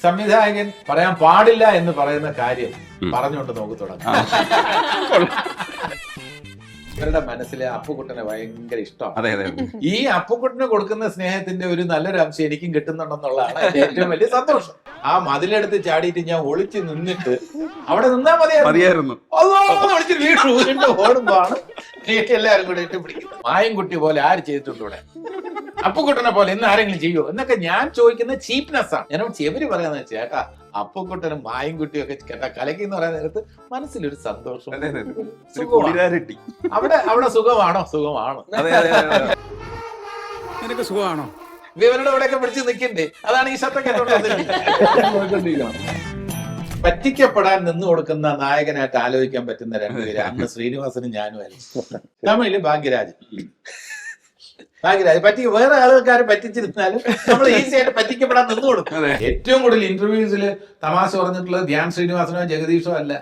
സംവിധായകൻ പറയാൻ പാടില്ല എന്ന് പറയുന്ന കാര്യം പറഞ്ഞുകൊണ്ട് നമുക്ക് തുടങ്ങാം. ഇവരുടെ മനസ്സിലെ അപ്പുക്കുട്ടനെ ഭയങ്കര ഇഷ്ടമാണ്. അതെ അതെ. ഈ അപ്പുക്കുട്ടന് കൊടുക്കുന്ന സ്നേഹത്തിന്റെ ഒരു നല്ലൊരു അംശം എനിക്കും കിട്ടുന്നുണ്ടെന്നുള്ളതാണ് എന്റെ ഏറ്റവും വലിയ സന്തോഷം. ആ മതിലെടുത്ത് ചാടിയിട്ട് ഞാൻ ഒളിച്ച് നിന്നിട്ട് അവിടെ നിന്നാ മതിയായിരുന്നു. ഒളിച്ച് വീണ്ടും ഓടുമ്പോഴാണ് എല്ലാവരും കൂടെ ഇട്ട് പിടിക്കുന്നത്. മായൻകുട്ടി പോലെ ആര് ചെയ്തിട്ടുണ്ട് ഇവിടെ? അപ്പുക്കുട്ടനെ പോലെ ഇന്ന് ആരെങ്കിലും ചെയ്യുമോ എന്നൊക്കെ ഞാൻ ചോദിക്കുന്ന ചീപ്നെസ് ആണ്. ഞാൻ ചെവര് പറയാന്ന് വെച്ചാൽ ചേട്ടാ അപ്പുക്കുട്ടനും മായൻകുട്ടിയും ഒക്കെ കേട്ടാ കലക്കി എന്ന് പറയുന്ന നേരത്ത് മനസ്സിലൊരു സന്തോഷം. അവിടെ സുഖമാണോ? സുഖമാണ്. നിനക്ക് സുഖമാണോ? ഇവരുടെ ഇവിടെയൊക്കെ പിടിച്ച് നിൽക്കണ്ടേ? അതാണ് ഈ ശബ്ദം കേട്ടോണ്ടിരിക്കണം. പറ്റിക്കപ്പെടാൻ നിന്ന് കൊടുക്കുന്ന നായകനായിട്ട് ആലോചിക്കാൻ പറ്റുന്ന രണ്ടുപേര് അന്ന് ശ്രീനിവാസനും ഞാനുമായിരുന്നു. തമിഴില് ഭാഗ്യരാജ് പറ്റി വേറെ ആൾക്കാരെ പറ്റിച്ചിരുന്നാലും നമ്മൾ ഈസി ആയിട്ട് പറ്റിക്കപ്പെടാൻ നിന്ന് കൊടുക്കും. ഏറ്റവും കൂടുതൽ ഇന്റർവ്യൂസിൽ തമാശ പറഞ്ഞിട്ടുള്ളത് ധ്യാൻ ശ്രീനിവാസനോ ജഗദീഷോ അല്ല,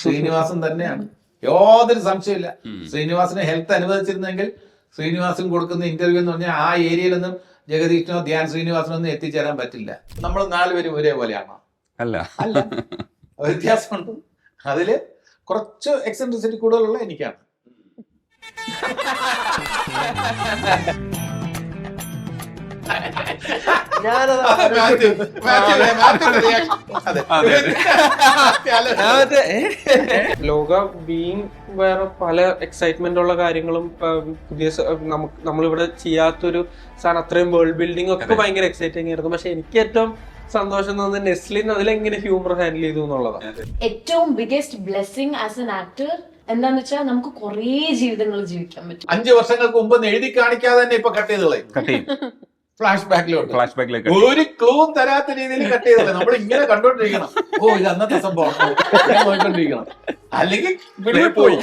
ശ്രീനിവാസൻ തന്നെയാണ്. യാതൊരു സംശയമില്ല. ശ്രീനിവാസന് ഹെൽത്ത് അനുവദിച്ചിരുന്നെങ്കിൽ ശ്രീനിവാസൻ കൊടുക്കുന്ന ഇന്റർവ്യൂ എന്ന് പറഞ്ഞാൽ ആ ഏരിയയിലൊന്നും ജഗദീഷിനോ ധ്യാൻ ശ്രീനിവാസനോ ഒന്നും എത്തിച്ചേരാൻ പറ്റില്ല. നമ്മൾ നാലുപേരും ഒരേപോലെയാണോ? അല്ല. വ്യത്യാസമുണ്ട്. അതില് കുറച്ച് എക്സെൻട്രിസിറ്റി കൂടുതലുള്ള എനിക്കാണ്. ലോക ബീങ് വേറെ പല എക്സൈറ്റ്മെന്റ് ഉള്ള കാര്യങ്ങളും പുതിയ നമ്മളിവിടെ ചെയ്യാത്തൊരു സാധനം, അത്രയും വേൾഡ് ബിൽഡിംഗ് ഒക്കെ ഭയങ്കര എക്സൈറ്റിംഗ് ആയിരുന്നു. പക്ഷെ എനിക്ക് ഏറ്റവും സന്തോഷം തോന്നുന്നത് നെസ്ലിൻ അതിലെങ്ങനെ ഹ്യൂമർ ഹാൻഡിൽ ചെയ്തു എന്നുള്ളതാണ്. ഏറ്റവും biggest blessing as an actor എന്താന്ന് വെച്ചാൽ നമുക്ക് കുറേ ജീവിതങ്ങൾ ജീവിക്കാൻ പറ്റും. 5 വർഷങ്ങൾക്ക് മുമ്പ് എഴുതി കാണിക്കാതെ തന്നെ ഇപ്പൊ കട്ട് ചെയ്യും. ഫ്ലാഷ് ബാക്കിലേക്ക് ഒരു ക്ലൂവും തരാത്ത രീതിയിൽ കട്ട് ചെയ്തല്ലേ. നമ്മൾ ഇങ്ങനെ കണ്ടോണ്ടിരിക്കണം. ഓ ഇത് അന്നത്തെ സംഭവം നോക്കിക്കൊണ്ടിരിക്കണം, അല്ലെങ്കിൽ പോയി.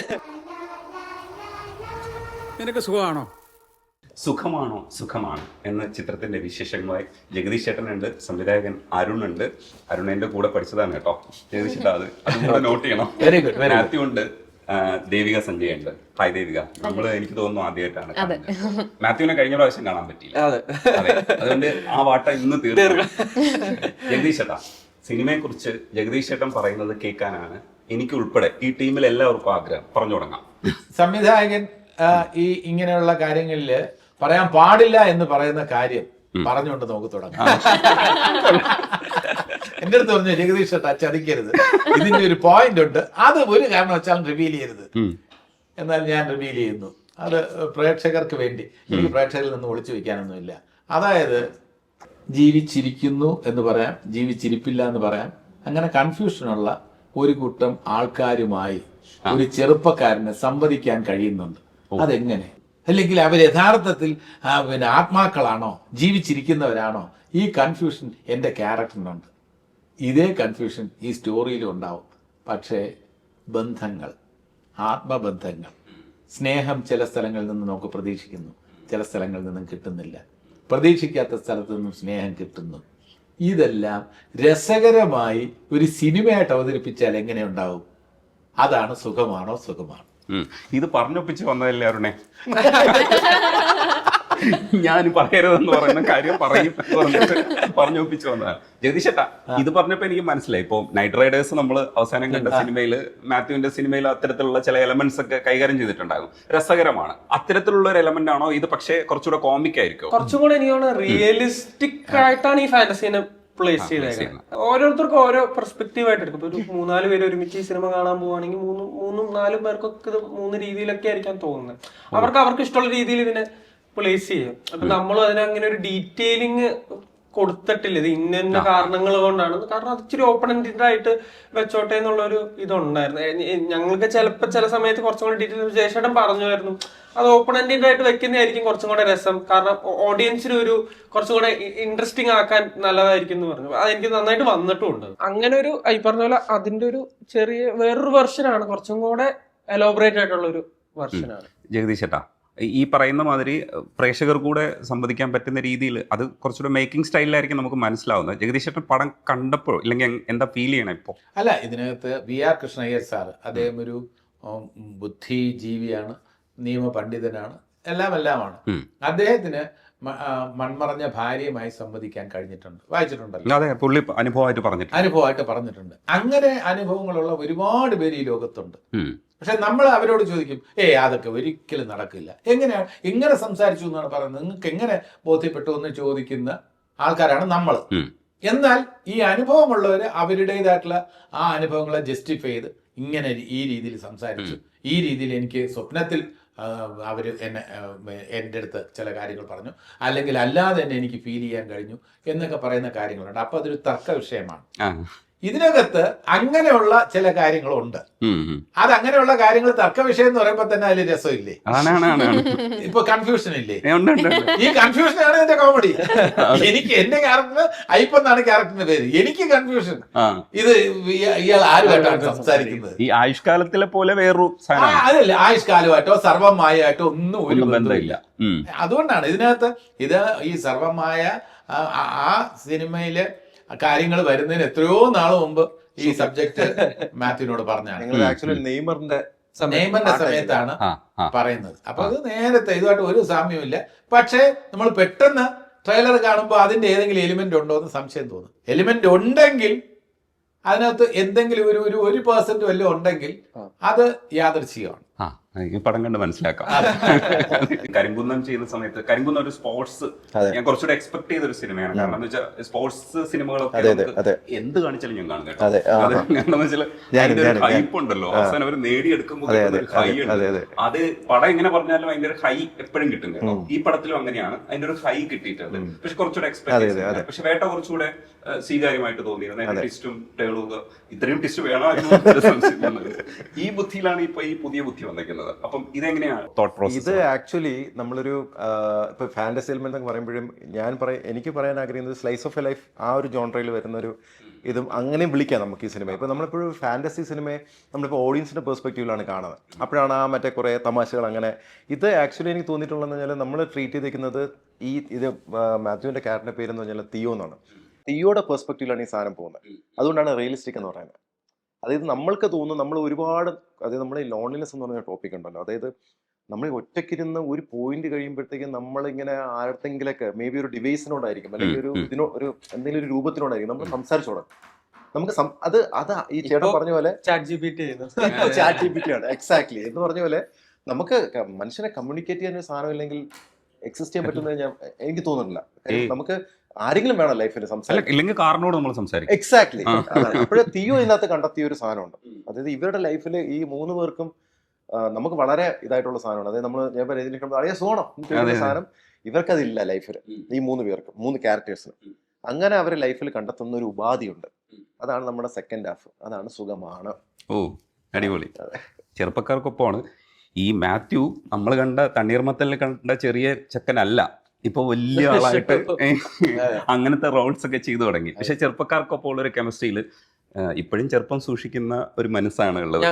നിനക്ക് സുഖമാണോ? സുഖമാണോ? സുഖമാണ് എന്ന ചിത്രത്തിന്റെ വിശേഷങ്ങളുമായി ജഗദീഷ് ചേട്ടനുണ്ട്, സംവിധായകൻ അരുണുണ്ട്. അരുണന്റെ കൂടെ പഠിച്ചതാണ് കേട്ടോ ജഗദീഷ് ചേട്ടാ. അതും കൂടെ നോട്ട് ചെയ്യണം. മാത്യു ഉണ്ട്, ദേവിക സഞ്ജയ് ഉണ്ട്. ഹായ് ദേവിക. നമ്മള് എനിക്ക് തോന്നുന്നു ആദ്യമായിട്ടാണ്. മാത്യുവിനെ കഴിഞ്ഞ പ്രാവശ്യം കാണാൻ പറ്റിയില്ല. അതെ, അതുകൊണ്ട് ആ വാട്ട ഇന്ന് തീർന്നു. ജഗദീഷ് ചേട്ടാ, സിനിമയെ കുറിച്ച് ജഗദീഷ് ചേട്ടൻ പറയുന്നത് കേൾക്കാനാണ് എനിക്ക് ഉൾപ്പെടെ ഈ ടീമിൽ എല്ലാവർക്കും ആഗ്രഹം. പറഞ്ഞു തുടങ്ങാം. സംവിധായകൻ ഈ ഇങ്ങനെയുള്ള കാര്യങ്ങളില് പറയാൻ പാടില്ല എന്ന് പറയുന്ന കാര്യം പറഞ്ഞുകൊണ്ട് നമുക്ക് തുടങ്ങാം. എന്റെ അടുത്ത് പറഞ്ഞു ജഗദീഷ് ചതിക്കരുത്, ഇതിന്റെ ഒരു പോയിന്റ് ഉണ്ട്, അത് ഒരു കാരണവശാലും റിവീൽ ചെയ്യരുത്. എന്നാൽ ഞാൻ റിവീൽ ചെയ്യുന്നു. അത് പ്രേക്ഷകർക്ക് വേണ്ടി. എനിക്ക് പ്രേക്ഷകരിൽ നിന്ന് ഒളിച്ചു വെക്കാനൊന്നുമില്ല. അതായത് ജീവിച്ചിരിക്കുന്നു എന്ന് പറയാം, ജീവിച്ചിരിപ്പില്ല എന്ന് പറയാം. അങ്ങനെ കൺഫ്യൂഷനുള്ള ഒരു കൂട്ടം ആൾക്കാരുമായി ഒരു ചെറുപ്പക്കാരന് സംവദിക്കാൻ കഴിയുന്നുണ്ട്. അതെങ്ങനെ? അല്ലെങ്കിൽ അവർ യഥാർത്ഥത്തിൽ ആത്മാക്കളാണോ ജീവിച്ചിരിക്കുന്നവരാണോ? ഈ കൺഫ്യൂഷൻ എൻ്റെ ക്യാരക്ടറിനുണ്ട്. ഇതേ കൺഫ്യൂഷൻ ഈ സ്റ്റോറിയിലും ഉണ്ടാവും. പക്ഷേ ബന്ധങ്ങൾ, ആത്മബന്ധങ്ങൾ, സ്നേഹം ചില സ്ഥലങ്ങളിൽ നിന്ന് നമുക്ക് പ്രതീക്ഷിക്കുന്നു, ചില സ്ഥലങ്ങളിൽ നിന്നും കിട്ടുന്നില്ല. പ്രതീക്ഷിക്കാത്ത സ്ഥലത്ത് നിന്നും സ്നേഹം കിട്ടുന്നു. ഇതെല്ലാം രസകരമായി ഒരു സിനിമയായിട്ട് അവതരിപ്പിച്ചാൽ എങ്ങനെ ഉണ്ടാവും? അതാണ് സുഖമാണോ? സുഖമാണ്. ഇത് പറഞ്ഞൊപ്പിച്ച് വന്നതല്ലേ അരുണേ? ഞാൻ പറയരുതെന്ന് പറയുന്ന കാര്യം പറഞ്ഞൊപ്പിച്ച് വന്നതാണ്. ജഗദീഷ് ചേട്ടാ, ഇത് പറഞ്ഞപ്പോ എനിക്ക് മനസ്സിലായി. ഇപ്പൊ നൈറ്റ് റൈഡേഴ്സ് നമ്മൾ അവസാനം കണ്ട സിനിമയിൽ, മാത്യുവിന്റെ സിനിമയിൽ അത്തരത്തിലുള്ള ചില എലമെന്റ്സ് ഒക്കെ കൈകാര്യം ചെയ്തിട്ടുണ്ടാകും. രസകരമാണ്. അത്തരത്തിലുള്ള ഒരു എലമെന്റ് ആണോ ഇത്? പക്ഷേ കുറച്ചുകൂടെ കോമിക് ആയിരിക്കും. കുറച്ചും കൂടെ എനിക്ക് തോന്നുന്നു റിയലിസ്റ്റിക് ആയിട്ടാണ് ഈ ഫാന്റസീനെ പ്ലേസ് ചെയ്തേക്കുന്നത്. ഓരോരുത്തർക്കും ഓരോ പെർസ്പെക്റ്റീവ് ആയിട്ട് എടുക്കും. ഒരു 3-4 പേര് ഒരുമിച്ച് ഈ സിനിമ കാണാൻ പോവുകയാണെങ്കിൽ 3-4 പേർക്കൊക്കെ ഇത് 3 രീതിയിലൊക്കെ ആയിരിക്കാൻ തോന്നുന്നത്. അവർക്ക് ഇഷ്ടമുള്ള രീതിയിൽ ഇതിനെ പ്ലേസ് ചെയ്യും. അപ്പൊ നമ്മളും അതിന് അങ്ങനെ ഒരു ഡീറ്റെയിലിംഗ് കൊടുത്തിട്ടില്ല. ഇത് ഇന്ന കാരണങ്ങൾ കൊണ്ടാണ്. കാരണം അത് ഇച്ചിരി ഓപ്പൺ എൻഡഡ് ആയിട്ട് വെച്ചോട്ടെ എന്നുള്ളൊരു ഇതുണ്ടായിരുന്നു. ഞങ്ങൾക്ക് ചില സമയത്ത് കുറച്ചും കൂടെ ഡീറ്റെയിൽ ജയശേട്ടൻ പറഞ്ഞുമായിരുന്നു, അത് ഓപ്പൺ എൻഡഡ് ആയിട്ട് വെക്കുന്നതായിരിക്കും കുറച്ചും കൂടെ രസം. കാരണം ഓഡിയൻസിന് ഒരു കുറച്ചും കൂടെ ഇൻട്രസ്റ്റിംഗ് ആക്കാൻ നല്ലതായിരിക്കും എന്ന് പറഞ്ഞു. അതെനിക്ക് നന്നായിട്ട് വന്നിട്ടുമുണ്ട്. അങ്ങനെ ഒരു ഈ പറഞ്ഞ പോലെ അതിന്റെ ഒരു ചെറിയ വേറൊരു വെർഷനാണ്, കുറച്ചും കൂടെ എലോബറേറ്റ് ആയിട്ടുള്ള ഒരു വെർഷനാണ്. ജഗദീഷ് ചേട്ടാ, ഈ പറയുന്ന മാതിരി പ്രേക്ഷകർ കൂടെ സംവദിക്കാൻ പറ്റുന്ന രീതിയിൽ അത് കുറച്ചുകൂടെ മേക്കിംഗ് സ്റ്റൈലിലായിരിക്കും നമുക്ക് മനസ്സിലാവുന്നത്. ജഗദീഷ് ചേട്ടൻ പടം കണ്ടപ്പോൾ ഇല്ലെങ്കിൽ എന്താ ഫീൽ ചെയ്യണം ഇപ്പോൾ? അല്ല, ഇതിനകത്ത് VR കൃഷ്ണയ്യർ സാറ്, അദ്ദേഹം ഒരു ബുദ്ധിജീവിയാണ്, നിയമ പണ്ഡിതനാണ്, എല്ലാമാണ്. അദ്ദേഹത്തിന് മൺമറഞ്ഞ ഭാര്യയുമായി സംവദിക്കാൻ കഴിഞ്ഞിട്ടുണ്ട്, വായിച്ചിട്ടുണ്ടല്ലോ, അതെ, പുള്ളി അനുഭവമായിട്ട് പറഞ്ഞിട്ടുണ്ട്. അനുഭവമായിട്ട് പറഞ്ഞിട്ടുണ്ട്. അങ്ങനെ അനുഭവങ്ങളുള്ള ഒരുപാട് പേര് ഈ ലോകത്തുണ്ട്. പക്ഷെ നമ്മൾ അവരോട് ചോദിക്കും, അതൊക്കെ ഒരിക്കലും നടക്കില്ല, എങ്ങനെയാണ് ഇങ്ങനെ സംസാരിച്ചു എന്നാണ് പറയുന്നത്, നിങ്ങൾക്ക് എങ്ങനെ ബോധ്യപ്പെട്ടു എന്ന് ചോദിക്കുന്ന ആൾക്കാരാണ് നമ്മൾ. എന്നാൽ ഈ അനുഭവമുള്ളവർ അവരുടേതായിട്ടുള്ള ആ അനുഭവങ്ങളെ ജസ്റ്റിഫൈ ചെയ്ത് ഇങ്ങനെ ഈ രീതിയിൽ സംസാരിച്ചു, ഈ രീതിയിൽ എനിക്ക് സ്വപ്നത്തിൽ അവർ എൻ്റെ അടുത്ത് ചില കാര്യങ്ങൾ പറഞ്ഞു, അല്ലെങ്കിൽ അല്ലാതെ തന്നെ എനിക്ക് ഫീൽ ചെയ്യാൻ കഴിഞ്ഞു എന്നൊക്കെ പറയുന്ന കാര്യങ്ങളുണ്ട്. അപ്പൊ അതൊരു തർക്ക വിഷയമാണ്. ഇതിനകത്ത് അങ്ങനെയുള്ള ചില കാര്യങ്ങളുണ്ട്. അത് അങ്ങനെയുള്ള കാര്യങ്ങൾ തർക്ക വിഷയം എന്ന് പറയുമ്പോ തന്നെ അതിൽ രസമില്ലേ, ഇപ്പൊ കൺഫ്യൂഷൻ ഇല്ലേ? ഈ കൺഫ്യൂഷനാണ് എന്റെ കോമഡി. എനിക്ക് എന്റെ ക്യാരക്ടർ ഐപ്പ് എന്നാണ് ക്യാരക്ടറിന്റെ പേര്. എനിക്ക് കൺഫ്യൂഷൻ, ഇത് ഇയാൾ ആരുമായിട്ടാണ് സംസാരിക്കുന്നത്, ഈ ആയുഷ്കാലത്തിലെ പോലെ വേറൊരു അതല്ല, ആയുഷ്കാലമായിട്ടോ സർവമായിട്ടോ ഒന്നും ഒരു ബന്ധമില്ല. അതുകൊണ്ടാണ് ഇതിനകത്ത് ഈ സർവമായ ആ സിനിമയിലെ കാര്യങ്ങൾ വരുന്നതിന് എത്രയോ നാൾ മുമ്പ് ഈ സബ്ജക്ട് മാത്യുവിനോട് പറഞ്ഞാണ്. ആക്ച്വലി നെയ്മറിന്റെ സമയത്താണ് പറയുന്നത്. അപ്പൊ അത് നേരത്തെ ഇതുമായിട്ട് ഒരു സാമ്യമില്ല. പക്ഷേ നമ്മൾ പെട്ടെന്ന് ട്രെയിലർ കാണുമ്പോൾ അതിന്റെ ഏതെങ്കിലും എലിമെന്റ് ഉണ്ടോ എന്ന് സംശയം തോന്നും. എലിമെന്റ് ഉണ്ടെങ്കിൽ അതിനകത്ത് എന്തെങ്കിലും ഒരു 1% വല്ലതും ഉണ്ടെങ്കിൽ അത് യാദൃച്ഛികമാണ്. ഈ പടം കണ്ട് മനസ്സിലാക്കാം. കരിങ്കുന്നം ചെയ്യുന്ന സമയത്ത് കരിങ്കുന്നം ഒരു സ്പോർട്സ് ഞാൻ കുറച്ചുകൂടെ എക്സ്പെക്ട് ചെയ്തൊരു സിനിമയാണ്. കാരണം എന്ന് വെച്ചാൽ സ്പോർട്സ് സിനിമകളൊക്കെ എന്ത് കാണിച്ചാലും ഞാൻ കാണും കേട്ടോ. കാരണം വെച്ചാൽ ഹൈപ്പ് ഉണ്ടല്ലോ, അവസാനം അവർ നേടിയെടുക്കുമ്പോൾ ഹൈ ഉണ്ട്. അത് പടം എങ്ങനെ പറഞ്ഞാലും അതിന്റെ ഒരു ഹൈ എപ്പോഴും കിട്ടും കേട്ടോ. ഈ പടത്തിലും അങ്ങനെയാണ്, അതിന്റെ ഒരു ഹൈ കിട്ടിയിട്ടുണ്ട്. പക്ഷെ കുറച്ചുകൂടെ എക്സ്പെക്ട് ചെയ്തു. പക്ഷെ വേട്ട കുറച്ചുകൂടെ സ്വീകാര്യമായിട്ട് തോന്നിയിരുന്നു. ടിസ്റ്റും ടേണും ഇത്രയും ടിസ്റ്റ് വേണമായിരുന്നു. ഈ ബുദ്ധിയിലാണ് ഇപ്പൊ ഈ പുതിയ ബുദ്ധി വന്നിരിക്കുന്നത്. അപ്പം ഇതെങ്ങനെയാണ് തോട്ട് പ്രോസസ്? ഇത് ആക്ച്വലി നമ്മളൊരു ഇപ്പൊ ഫാന്റസി എലിമെന്റ് എന്ന് പറയുമ്പോഴും എനിക്ക് പറയാൻ ആഗ്രഹിക്കുന്നത് സ്ലൈസ് ഓഫ് എ ലൈഫ് ആ ഒരു ജോൺറയിൽ വരുന്ന ഒരു ഇതും അങ്ങനെയും വിളിക്കാം നമുക്ക് ഈ സിനിമ. ഇപ്പൊ നമ്മളിപ്പോഴും ഫാന്റസി സിനിമയെ നമ്മളിപ്പോൾ ഓഡിയൻസിന്റെ പെർസ്പെക്റ്റീവിലാണ് കാണുന്നത്. അപ്പോഴാണ് ആ മറ്റേ കുറെ തമാശകൾ അങ്ങനെ. ഇത് ആക്ച്വലി എനിക്ക് തോന്നിയിട്ടുള്ളതെന്ന് പറഞ്ഞാൽ നമ്മൾ ട്രീറ്റ് ചെയ്തിരിക്കുന്നത് ഇത് മാത്യുവിന്റെ ക്യാരക്ടറിന്റെ പേരെന്ന് പറഞ്ഞാൽ തിയോ എന്നാണ്. തിയോയുടെ പെർസ്പെക്റ്റീവിലാണ് ഈ സാധനം പോകുന്നത്. അതുകൊണ്ടാണ് റിയലിസ്റ്റിക് എന്ന് പറയുന്നത്. അതായത് നമ്മൾക്ക് തോന്നുന്നു നമ്മൾ ഒരുപാട്, അതായത് നമ്മൾ ഈ ലോൺലിനെസ് എന്ന് പറഞ്ഞ ടോപ്പിക് ഉണ്ടല്ലോ, അതായത് നമ്മൾ ഒറ്റയ്ക്കിരുന്ന് ഒരു പോയിന്റ് കഴിയുമ്പോഴത്തേക്കും നമ്മളിങ്ങനെ ആരുടെങ്കിലൊക്കെ മേ ബി ഒരു ഡിവൈസിനോടായിരിക്കും, അല്ലെങ്കിൽ ഒരു എന്തെങ്കിലും ഒരു രൂപത്തിനോടായിരിക്കും നമ്മൾ സംസാരിച്ചു തുടങ്ങും. നമുക്ക് അത് ഈ ചേട്ടൻ പറഞ്ഞ പോലെ ചാറ്റ് ജി പി ടി ആണ് എക്സാക്ട്ലി എന്ന് പറഞ്ഞ പോലെ നമുക്ക് മനുഷ്യനെ കമ്മ്യൂണിക്കേറ്റ് ചെയ്യാൻ ഒരു സാധനം ഇല്ലെങ്കിൽ എക്സിസ്റ്റ് ചെയ്യാൻ പറ്റുന്നത് എനിക്ക് തോന്നുന്നില്ല. നമുക്ക് ആരെങ്കിലും വേണം ലൈഫിൽ സംസാരിക്കും, കാറിനോട് നമ്മൾ സംസാരിക്കും. എക്സാക്ട്ലി. അപ്പോഴേ തിയോ ഇതിനകത്ത് കണ്ടെത്തിയ ഒരു സാധനമുണ്ട്. അതായത് ഇവരുടെ ലൈഫിൽ ഈ 3 പേർക്കും നമുക്ക് വളരെ ഇതായിട്ടുള്ള സാധനമാണ്. അതായത് ഞാൻ പറയുന്നത് അറിയാൻ സോണം സാധനം ഇവർക്കതില്ല ലൈഫിൽ, ഈ 3 പേർക്കും 3 ക്യാരക്ടേഴ്സിനും. അങ്ങനെ അവരെ ലൈഫിൽ കണ്ടെത്തുന്ന ഒരു ഉപാധിയുണ്ട്. അതാണ് നമ്മുടെ സെക്കൻഡ് ഹാഫ്. അതാണ് സുഖമാണ്. അടിപൊളി. ചെറുപ്പക്കാർക്കൊപ്പമാണ് ഈ മാത്യു. നമ്മൾ കണ്ട തണ്ണീർമത്തലിൽ കണ്ട ചെറിയ ചെക്കനല്ല, ഇപ്പൊ വലിയ ആളായിട്ട് അങ്ങനത്തെ റോൾസ് ഒക്കെ ചെയ്തു തുടങ്ങി. പക്ഷെ ചെറുപ്പക്കാർക്കൊപ്പം ഉള്ള ഒരു കെമിസ്ട്രിയിൽ ഇപ്പോഴും ചെറുപ്പം സൂക്ഷിക്കുന്ന ഒരു മനസ്സാണ് ഉള്ളത്.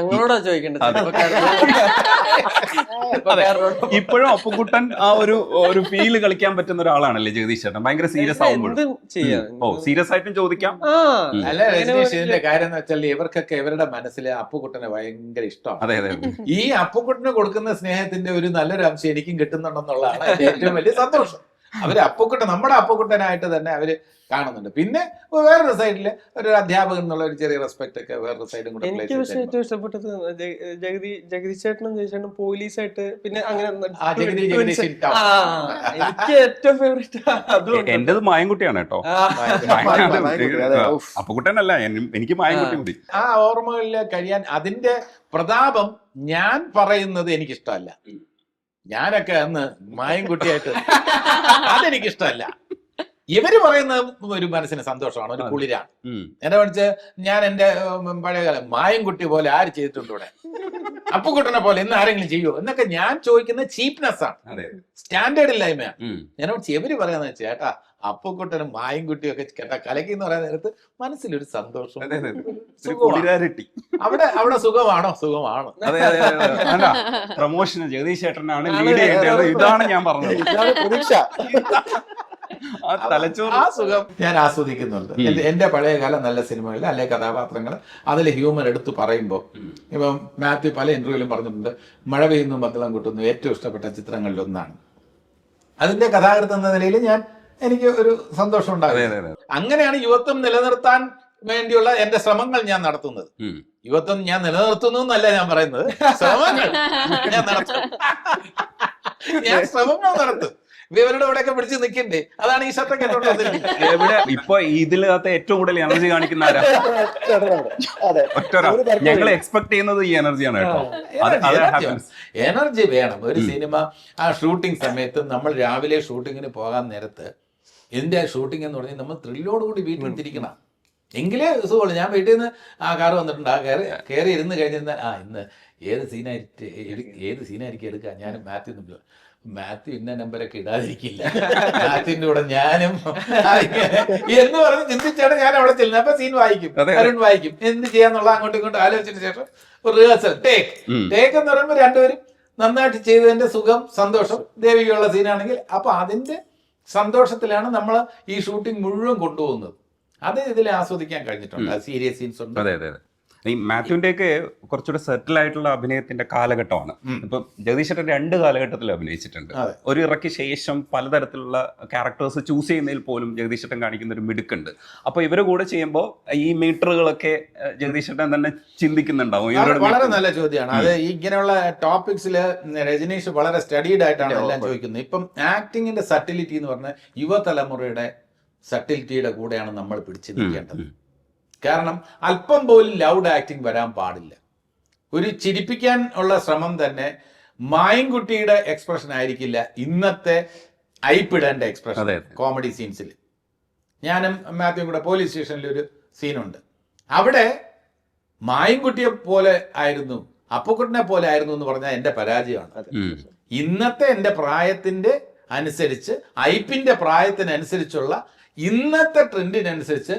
ഇപ്പോഴും അപ്പുകുട്ടൻ ആ ഒരു ഫീല് കളിക്കാൻ പറ്റുന്ന ഒരാളാണല്ലേ ജഗദീഷ് ചേട്ടൻ. ഭയങ്കര സീരിയസ് ആവുമ്പോൾ സീരിയസ് ആയിട്ടും ചോദിക്കാം. അല്ല രജനീഷ്, ഇതിന്റെ കാര്യം എന്ന് വെച്ചാൽ ഇവർക്കൊക്കെ ഇവരുടെ മനസ്സിൽ അപ്പുകുട്ടനെ ഭയങ്കര ഇഷ്ടമാണ്. അതെ അതെ. ഈ അപ്പുകുട്ടന് കൊടുക്കുന്ന സ്നേഹത്തിന്റെ ഒരു നല്ലൊരു അംശം എനിക്കും കിട്ടുന്നുണ്ടെന്നുള്ളതാണ് ഏറ്റവും വലിയ സന്തോഷം. അവര് അപ്പുകുട്ടൻ നമ്മുടെ അപ്പുകുട്ടനായിട്ട് തന്നെ അവര് കാണുന്നുണ്ട്. പിന്നെ വേറൊരു സൈഡില് ഒരു അധ്യാപകൻ എന്നുള്ള ഒരു ചെറിയ റെസ്പെക്ട് ഒക്കെ വേറൊരു സൈഡും കൂടെ. എനിക്ക് പക്ഷേ ഏറ്റവും ഇഷ്ടപ്പെട്ടത് ജഗദീഷ് ചേട്ടനും പോലീസായിട്ട് പിന്നെ അങ്ങനെ എനിക്ക് ഏറ്റവും ഫേവറേറ്റ് അതുകൊണ്ട് എന്റേത് മായൻകുട്ടിയാണ് കേട്ടോ. അപ്പുകുട്ടനല്ല, എനിക്ക് മായൻകുട്ടി കൂടി. ആ ഓർമ്മകളിൽ കഴിയാൻ അതിന്റെ പ്രതാപം ഞാൻ പറയുന്നത് എനിക്കിഷ്ടമല്ല. ഞാനൊക്കെ അന്ന് മായൻകുട്ടിയായിട്ട് അതെനിക്കിഷ്ടമല്ല. ഇവര് പറയുന്ന ഒരു മനസ്സിന് സന്തോഷമാണ്, ഒരു കുളിരാണ്. എന്നെ പഠിച്ച് ഞാൻ എന്റെ പഴയ കാലം മായൻകുട്ടി പോലെ ആര് ചെയ്തിട്ടുണ്ട് ഇവിടെ, അപ്പുകുട്ടനെ പോലെ ഇന്ന് ആരെങ്കിലും ചെയ്യുമോ എന്നൊക്കെ ഞാൻ ചോദിക്കുന്ന ചീപ്നെസ് ആണ്, സ്റ്റാൻഡേർഡ് ഇല്ലായ്മയാണ്. ഞാൻ ഇവര് പറയുന്നത് ചേട്ടാ അപ്പുകുട്ടനും മായൻകുട്ടിയും ഒക്കെ കേട്ടാ കലക്കി എന്ന് പറയുന്ന നേരത്ത് മനസ്സിലൊരു സന്തോഷം. അവിടെ സുഖമാണോ? സുഖമാണ്. പ്രമോഷൻ ജഗദീഷ് ചേട്ടനാണ് ലീഡ് ചെയ്യേണ്ടത്. ഇതാണ് ഞാൻ പറഞ്ഞത്. പ്രതീക്ഷ ആ സുഖം ഞാൻ ആസ്വദിക്കുന്നുണ്ട്. എന്റെ പഴയകാല നല്ല സിനിമകളിൽ അല്ലെ കഥാപാത്രങ്ങൾ അതിൽ ഹ്യൂമർ എടുത്തു പറയുമ്പോൾ, ഇപ്പം മാത്യു പല ഇന്റർവ്യൂവിലും പറഞ്ഞിട്ടുണ്ട്, മഴ പെയ്യുന്നു മദ്ദളം കൂട്ടുന്നു ഏറ്റവും ഇഷ്ടപ്പെട്ട ചിത്രങ്ങളിലൊന്നാണ്. അതിന്റെ കഥാകൃത്ത് എന്ന നിലയിൽ എനിക്ക് ഒരു സന്തോഷം ഉണ്ടാകും. അങ്ങനെയാണ് യുവത്വം നിലനിർത്താൻ വേണ്ടിയുള്ള എന്റെ ശ്രമങ്ങൾ ഞാൻ നടത്തുന്നത്. യുവത്വം ഞാൻ നിലനിർത്തുന്നു എന്നല്ല ഞാൻ പറയുന്നത്, ശ്രമങ്ങൾ ഞാൻ നടത്തും. ഞാൻ ശ്രമങ്ങൾ നടത്തും. ഇവരുടെ ഇവിടെയൊക്കെ പിടിച്ച് നിൽക്കണ്ടേ, അതാണ് ഈ ശബ്ദം കേട്ടോണ്ടത്. എവിടെ ഇപ്പൊ ഇതിനകത്ത് ഏറ്റവും കൂടുതൽ എനർജി കാണിക്കുന്ന ആരാ? ഞങ്ങൾ എക്സ്പെക്ട് ചെയ്യുന്നത് ഈ എനർജിയാണ് കേട്ടോ. എനർജി വേണം. ഒരു സിനിമ ആ ഷൂട്ടിംഗ് സമയത്ത് നമ്മൾ രാവിലെ ഷൂട്ടിങ്ങിന് പോകാൻ നേരത്ത് ഇതിന്റെ ഷൂട്ടിംഗ് എന്ന് പറഞ്ഞാൽ നമ്മൾ ത്രില്ലോടുകൂടി വീട്ടിൽ തിരിക്കണം, എങ്കിലേ സുഖമുള്ളൂ. ഞാൻ വീട്ടിൽ നിന്ന് ആ കാറ് വന്നിട്ടുണ്ട്, ആ കയറി ഇരുന്ന് കഴിഞ്ഞാൽ ഇന്ന് ഏത് സീനായിരിക്കും എടുക്കുക. ഞാൻ മാത്യു ഇന്ന നമ്പരൊക്കെ ഇടാതിരിക്കില്ല, മാത്യുവിന്റെ കൂടെ ഞാനും എന്ന് പറഞ്ഞ് ചിന്തിച്ചാണ് ഞാൻ അവിടെ ചെല്ലുന്നത്. അപ്പൊ സീൻ വായിക്കും, അരുൺ വായിക്കും, എന്ത് ചെയ്യാന്നുള്ള അങ്ങോട്ടും ഇങ്ങോട്ടും ആലോചിച്ചതിന് ശേഷം ഒരു റിഹേഴ്സൽ ടേക്ക് എന്ന് പറയുമ്പോൾ രണ്ടുപേരും നന്നായിട്ട് ചെയ്തതിന്റെ സുഖം സന്തോഷം ദേവികയുള്ള സീനാണെങ്കിൽ അപ്പൊ അതിന്റെ സന്തോഷത്തിലാണ് നമ്മൾ ഈ ഷൂട്ടിംഗ് മുഴുവൻ കൊണ്ടുപോകുന്നത്. അത് ഇതിൽ ആസ്വദിക്കാൻ കഴിഞ്ഞിട്ടുണ്ട്. സീരിയസ് സീൻസ് ഉണ്ട്. അതെ അതെ അതെ. ഈ മാത്യുവിന്റെ ഒക്കെ കുറച്ചുകൂടെ സെറ്റിൽ ആയിട്ടുള്ള അഭിനയത്തിന്റെ കാലഘട്ടമാണ്. ഇപ്പൊ ജഗദീഷ് ചേട്ടൻ 2 കാലഘട്ടത്തിൽ അഭിനയിച്ചിട്ടുണ്ട്. ഒരു ഇറക്കിയ ശേഷം പലതരത്തിലുള്ള ക്യാരക്ടേഴ്സ് ചൂസ് ചെയ്യുന്നതിൽ പോലും ജഗദീഷ് ചേട്ടൻ കാണിക്കുന്ന ഒരു മിടുക്കുണ്ട്. അപ്പൊ ഇവരുടെ കൂടെ ചെയ്യുമ്പോൾ ഈ മീറ്ററുകളൊക്കെ ജഗദീഷ് ചേട്ടൻ തന്നെ ചിന്തിക്കുന്നുണ്ടാവും. വളരെ നല്ല ചോദ്യമാണ് അത്. ഇങ്ങനെയുള്ള ടോപ്പിക്സിൽ രജനീഷ് വളരെ സ്റ്റഡീഡ് ആയിട്ടാണ് എല്ലാം ചോദിക്കുന്നത്. ഇപ്പം ആക്ടിങ്ങിന്റെ സട്ടിലിറ്റി എന്ന് പറഞ്ഞാൽ യുവതലമുറയുടെ സട്ടിലിറ്റിയുടെ കൂടെയാണ് നമ്മൾ പിടിച്ചു നിൽക്കേണ്ടത്. കാരണം അല്പം പോലും ലൗഡ് ആക്ടിങ് വരാൻ പാടില്ല. ഒരു ചിരിപ്പിക്കാൻ ഉള്ള ശ്രമം തന്നെ മായൻകുട്ടിയുടെ എക്സ്പ്രഷൻ ആയിരിക്കില്ല ഇന്നത്തെ ഐപ്പിടേണ്ട എക്സ്പ്രഷൻ കോമഡി സീൻസിൽ. ഞാനും മാത്യുവും കൂടെ പോലീസ് സ്റ്റേഷനിൽ ഒരു സീനുണ്ട്. അവിടെ മായൻകുട്ടിയെ പോലെ ആയിരുന്നു, അപ്പുക്കുട്ടനെ പോലെ ആയിരുന്നു എന്ന് പറഞ്ഞാൽ എൻ്റെ പരാജയമാണ്. ഇന്നത്തെ എൻ്റെ പ്രായത്തിന്റെ അനുസരിച്ച്, ഐപ്പിന്റെ പ്രായത്തിനനുസരിച്ചുള്ള ഇന്നത്തെ ട്രെൻഡിനനുസരിച്ച്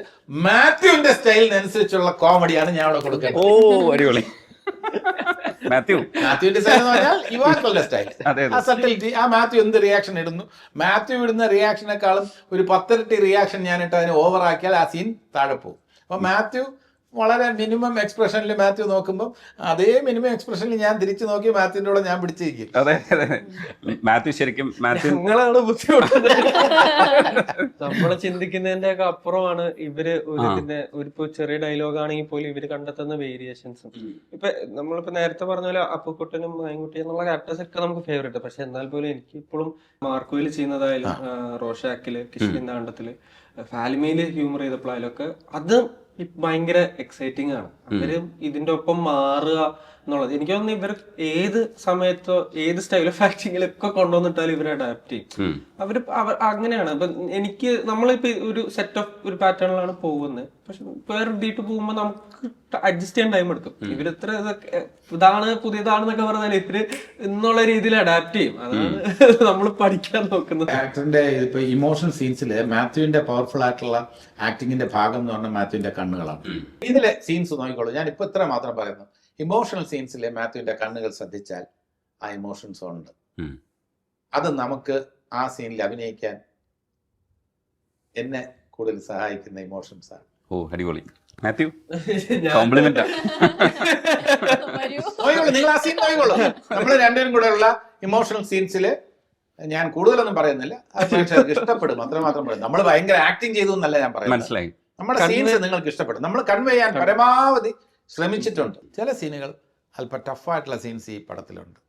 മാത്യുവിന്റെ സ്റ്റൈലിനനുസരിച്ചുള്ള കോമഡിയാണ് ഞാൻ അവിടെ കൊടുക്കുന്നത്. ഓ അടിപൊളി. മാത്യുവിന്റെ സ്റ്റൈൽ എന്ന് പറഞ്ഞാൽ യുവാക്കളുടെ സ്റ്റൈൽ, ആ സട്ടിലിറ്റി. ആ മാത്യു എന്ത് റിയാക്ഷൻ ഇടുന്നു, മാത്യു ഇടുന്ന റിയാക്ഷനേക്കാളും ഒരു 10 ഇരട്ടി റിയാക്ഷൻ ഞാനിട്ട് അതിനെ ഓവറാക്കിയാൽ ആ സീൻ താഴെ പോകും. അപ്പൊ മാത്യു വളരെ മിനിമം എക്സ്പ്രഷനിൽ മാത്യു നോക്കുമ്പോൾ അതേ മിനിമം എക്സ്പ്രഷനിൽ ഞാൻ തിരിച്ചു നോക്കി മാത്യുവിന്റെ കൂടെ ഞാൻ പിടിച്ചിരിക്കും. അതെ മാത്യു ശരിക്കും ഞങ്ങളാണ് ബുദ്ധിമുട്ടുന്നത്. നമ്മള് ചിന്തിക്കുന്നതിന്റെ ഒക്കെ അപ്പുറമാണ് ഇവര് ഒരു ചെറിയ ഡയലോഗ് ആണെങ്കിൽ പോലും ഇവര് കണ്ടെത്തുന്ന വേരിയേഷൻസും. ഇപ്പൊ നമ്മളിപ്പോ നേരത്തെ പറഞ്ഞ പോലെ അപ്പുക്കുട്ടനും മായൻകുട്ടി എന്നുള്ള ക്യാരക്ടേഴ്സ് ഒക്കെ നമുക്ക് ഫേവറേറ്റ്. പക്ഷെ എന്നാൽ പോലും എനിക്ക് ഇപ്പോഴും മാർക്കോയിൽ ചെയ്യുന്നതായാലും റോഷാക്കില് കിഷ്കിന്റെ കണ്ടത്തില് ഫാലിമയില് ഹ്യൂമർ ചെയ്തപ്പോഴായാലും ഒക്കെ അത് ഭയങ്കര എക്സൈറ്റിംഗ് ആണ്. അവര് ഇതിന്റെ ഒപ്പം മാറുക എന്നുള്ളത് എനിക്ക് തോന്നുന്നു ഇവർ ഏത് സമയത്തോ ഏത് സ്റ്റൈൽ ഓഫ് ആക്ടിങ്ങിലൊക്കെ കൊണ്ടുവന്നിട്ടാലും ഇവർ അഡാപ്റ്റ് ചെയ്യും. അവർ അങ്ങനെയാണ്. അപ്പൊ എനിക്ക് നമ്മളിപ്പോ ഒരു സെറ്റ് ഓഫ് ഒരു പാറ്റേണിലാണ് പോകുന്നത്. പക്ഷെ വേറെ ഡീറ്റ് പോകുമ്പോൾ നമുക്ക് അഡ്ജസ്റ്റ് ചെയ്യാൻ ടൈം എടുക്കും. ഇവരിത്ര ഇതാണ് പുതിയതാണെന്നൊക്കെ പറഞ്ഞാൽ ഇവര് എന്നുള്ള രീതിയിൽ അഡാപ്റ്റ് ചെയ്യും. അതാണ് നമ്മൾ പഠിക്കാൻ നോക്കുന്നത്. ആക്ടറിന്റെ ഇപ്പൊ ഇമോഷണൽ സീൻസിൽ മാത്യുവിന്റെ പവർഫുൾ ആയിട്ടുള്ള ആക്ടിങ്ങിന്റെ ഭാഗം എന്ന് പറഞ്ഞാൽ മാത്യുവിന്റെ കണ്ണുകളാണ്. ഇതിലെ സീൻസ് നോക്കിക്കോളൂ. ഞാൻ ഇപ്പൊ ഇത്ര മാത്രം പറയുന്നു. ഇമോഷണൽ സീൻസിലെ മാത്യുവിന്റെ കണ്ണുകൾ ശ്രദ്ധിച്ചാൽ ആ ഇമോഷൻസ് ഉണ്ട്. അത് നമുക്ക് ആ സീനിൽ അഭിനയിക്കാൻ എന്നെ കൂടുതൽ സഹായിക്കുന്ന ഇമോഷൻസ് ആണ്. ഓ അടിപൊളി മാത്യു, കോംപ്ലിമെന്റ്. നിങ്ങൾ ആ സീൻ നോക്കിക്കോളൂ. നമ്മൾ രണ്ടുപേരും കൂടെ ഉള്ള ഇമോഷണൽ സീൻസില് ഞാൻ കൂടുതലൊന്നും പറയുന്നില്ല. അത് പ്രേക്ഷകർക്ക് ഇഷ്ടപ്പെടും, അത്രമാത്രം പറയും. നമ്മൾ ഭയങ്കര ആക്ടിങ് ചെയ്തു എന്നല്ല ഞാൻ പറയുന്നത്. മനസ്സിലായി. നമ്മുടെ സീൻസ് നിങ്ങൾക്ക് ഇഷ്ടപ്പെടും. നമ്മൾ കൺവേ ചെയ്യാൻ പരമാവധി ശ്രമിച്ചിട്ടുണ്ട്. ചില സീനുകൾ അല്പം ടഫായിട്ടുള്ള സീൻസ് ഈ പടത്തിലുണ്ട്.